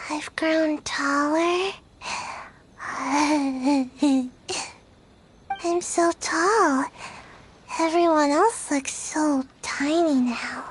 I've grown taller. I'm so tall. Everyone else looks so tiny now.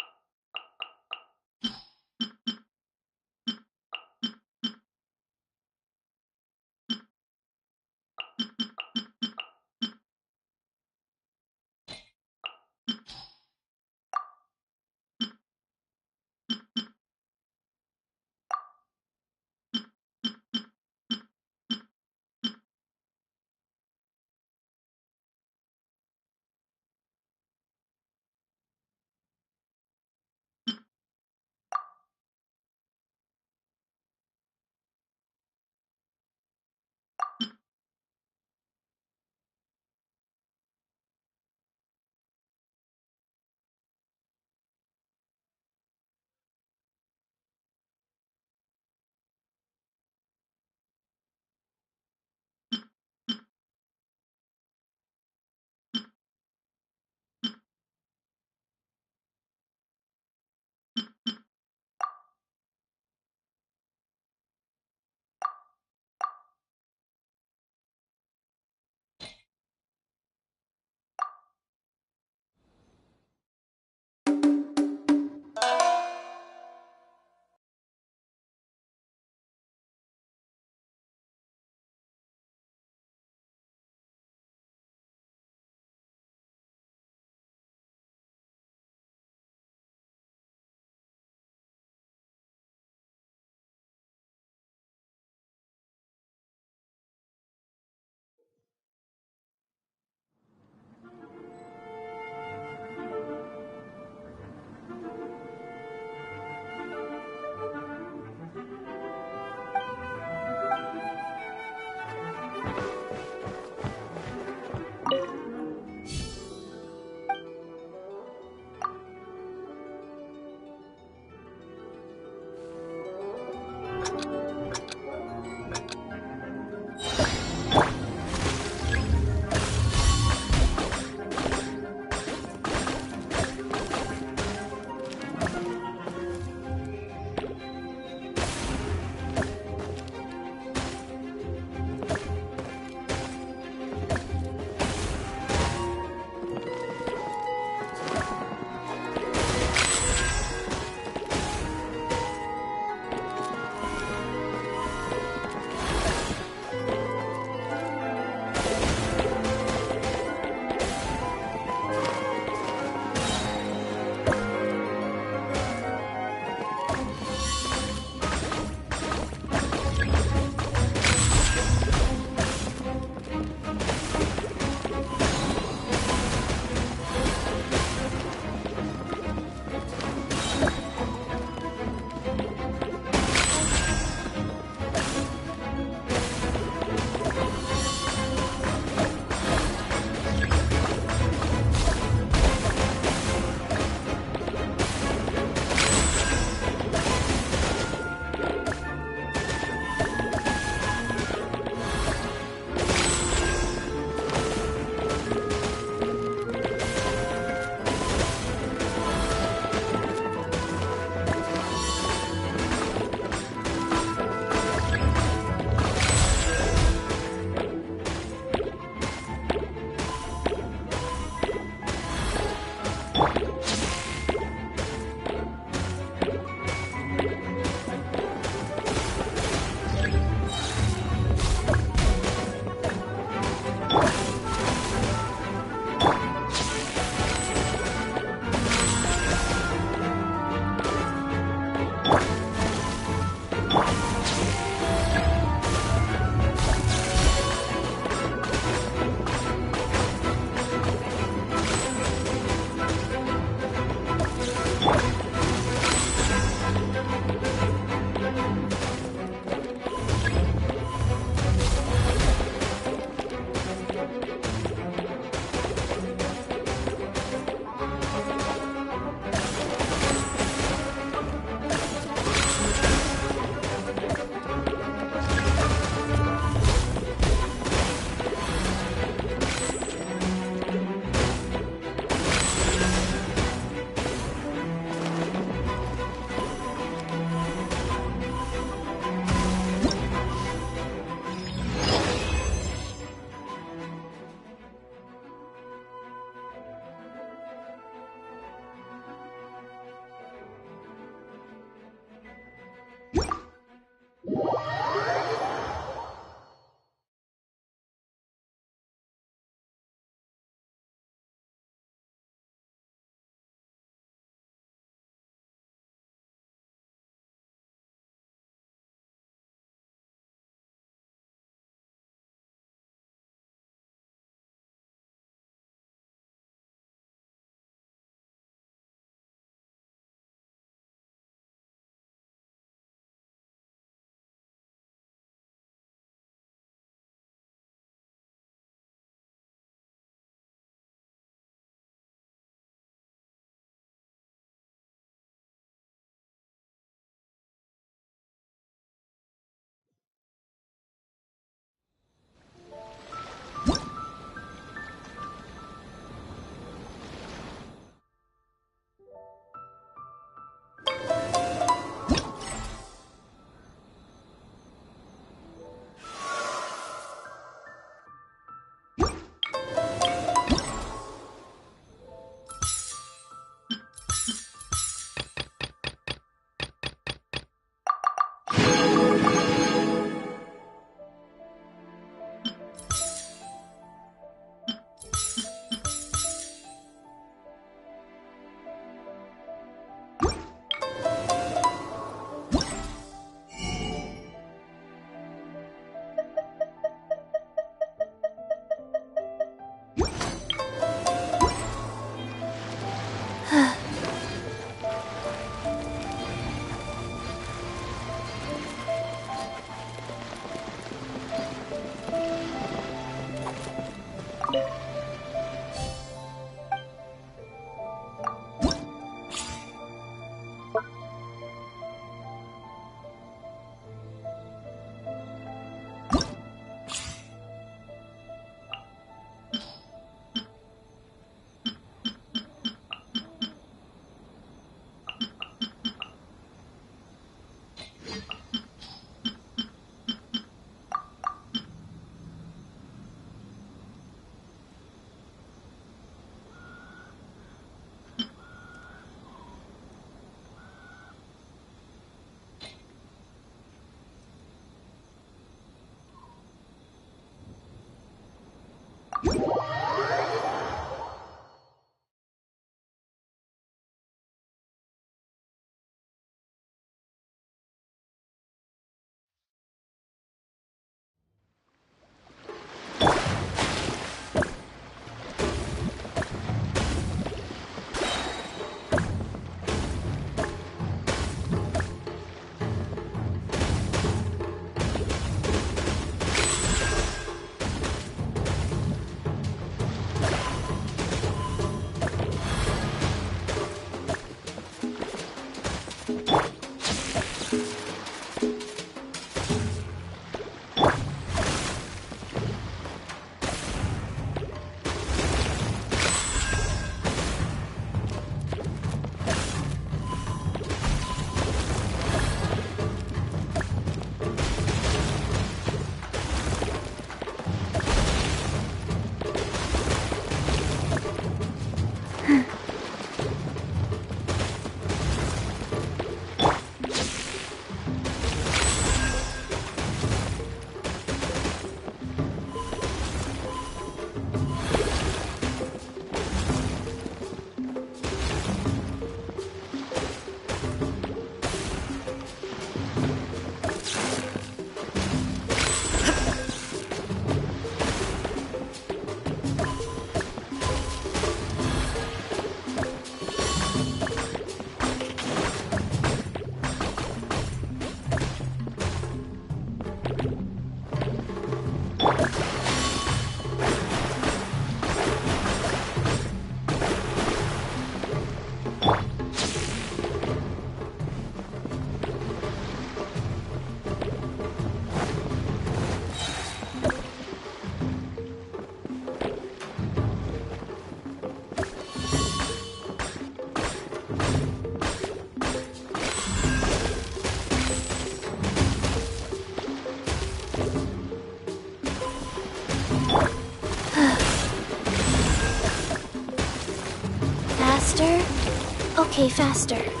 Faster? Okay, faster.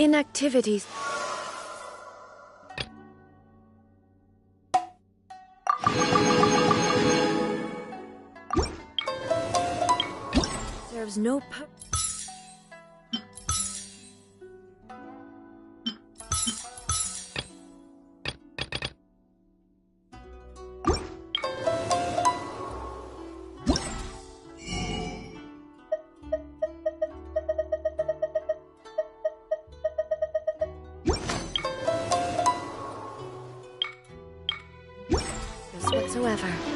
inactivities. Serves no purpose. Whatsoever.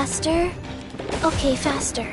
Faster? Okay, faster.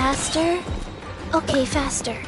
Faster? Okay, faster.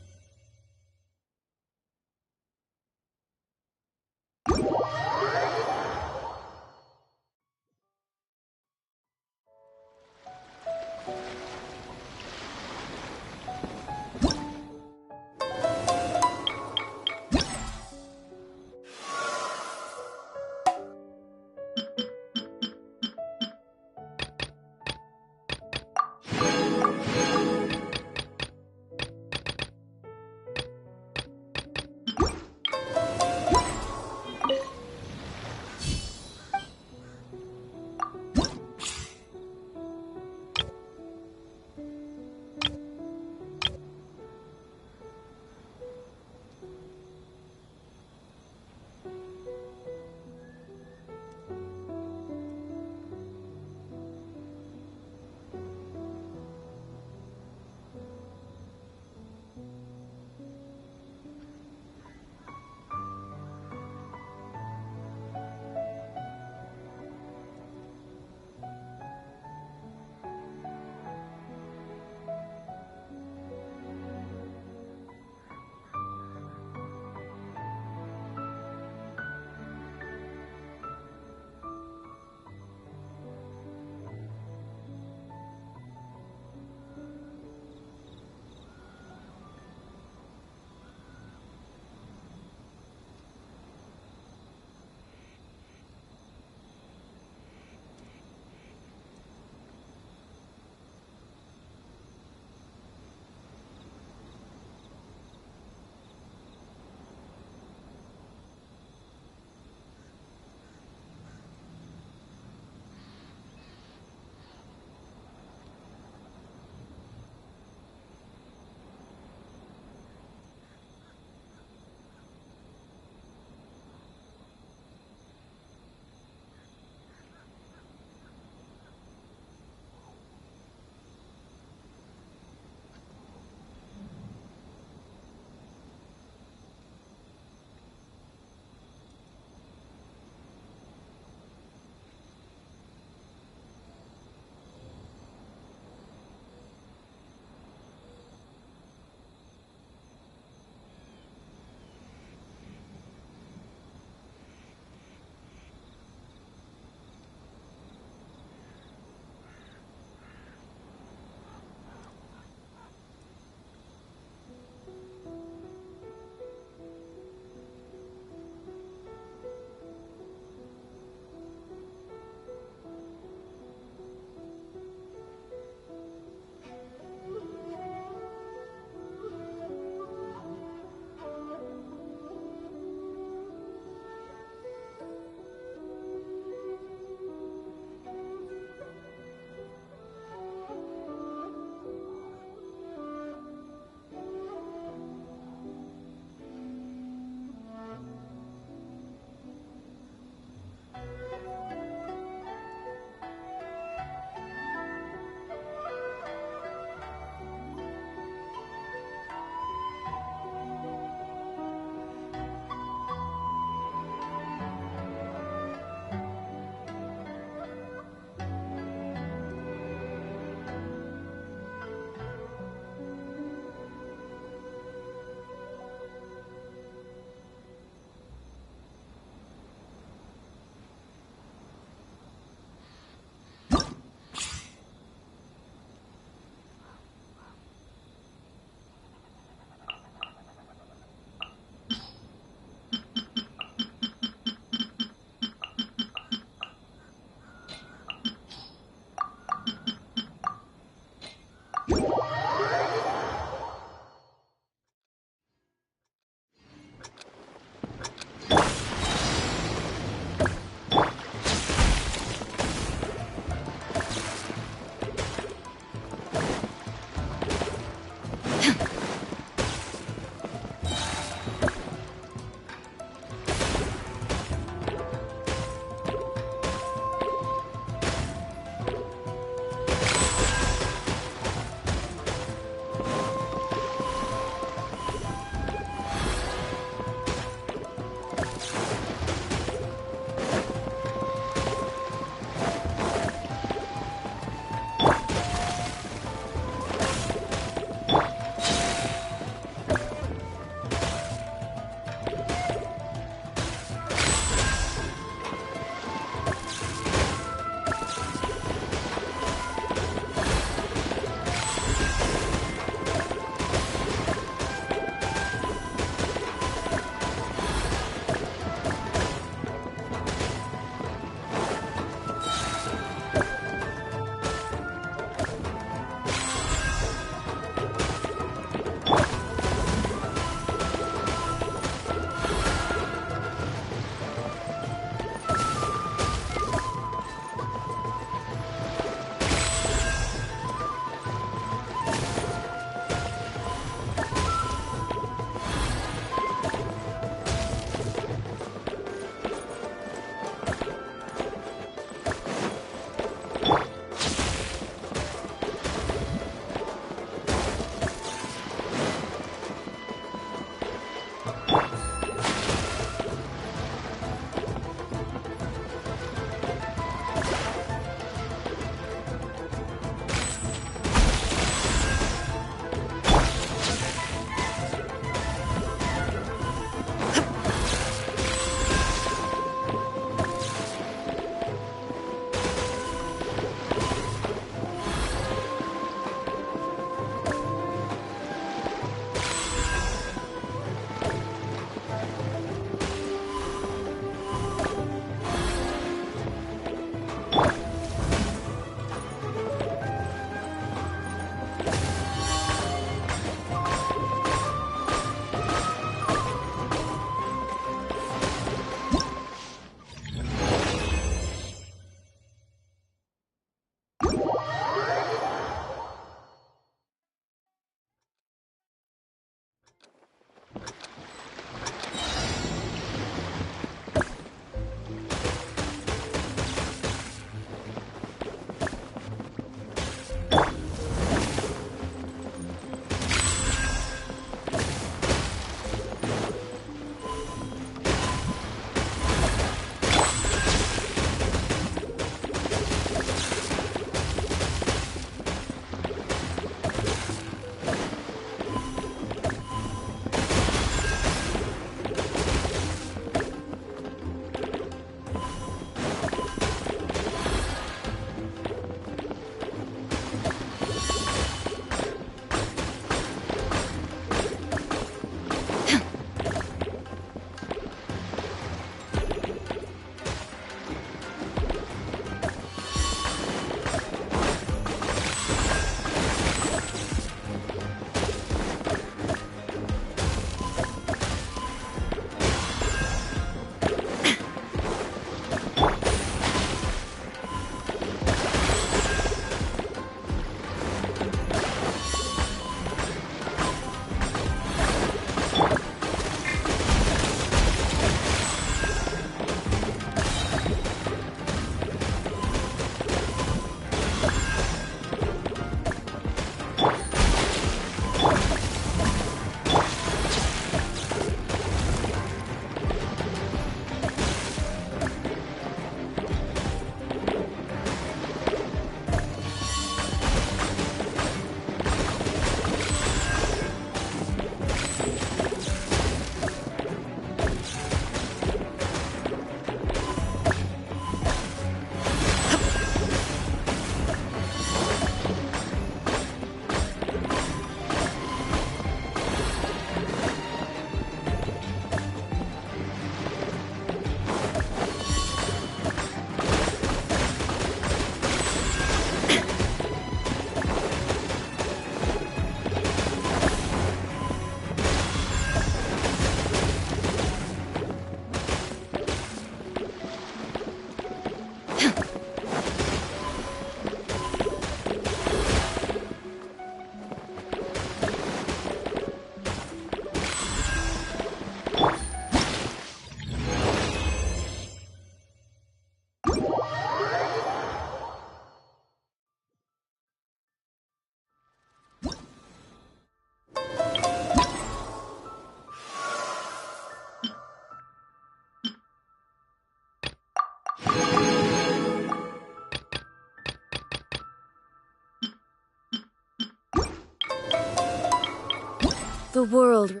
The world...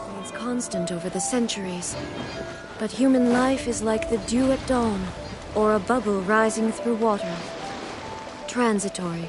remains constant over the centuries. But human life is like the dew at dawn, or a bubble rising through water. Transitory.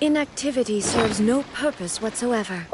Inactivity serves no purpose whatsoever.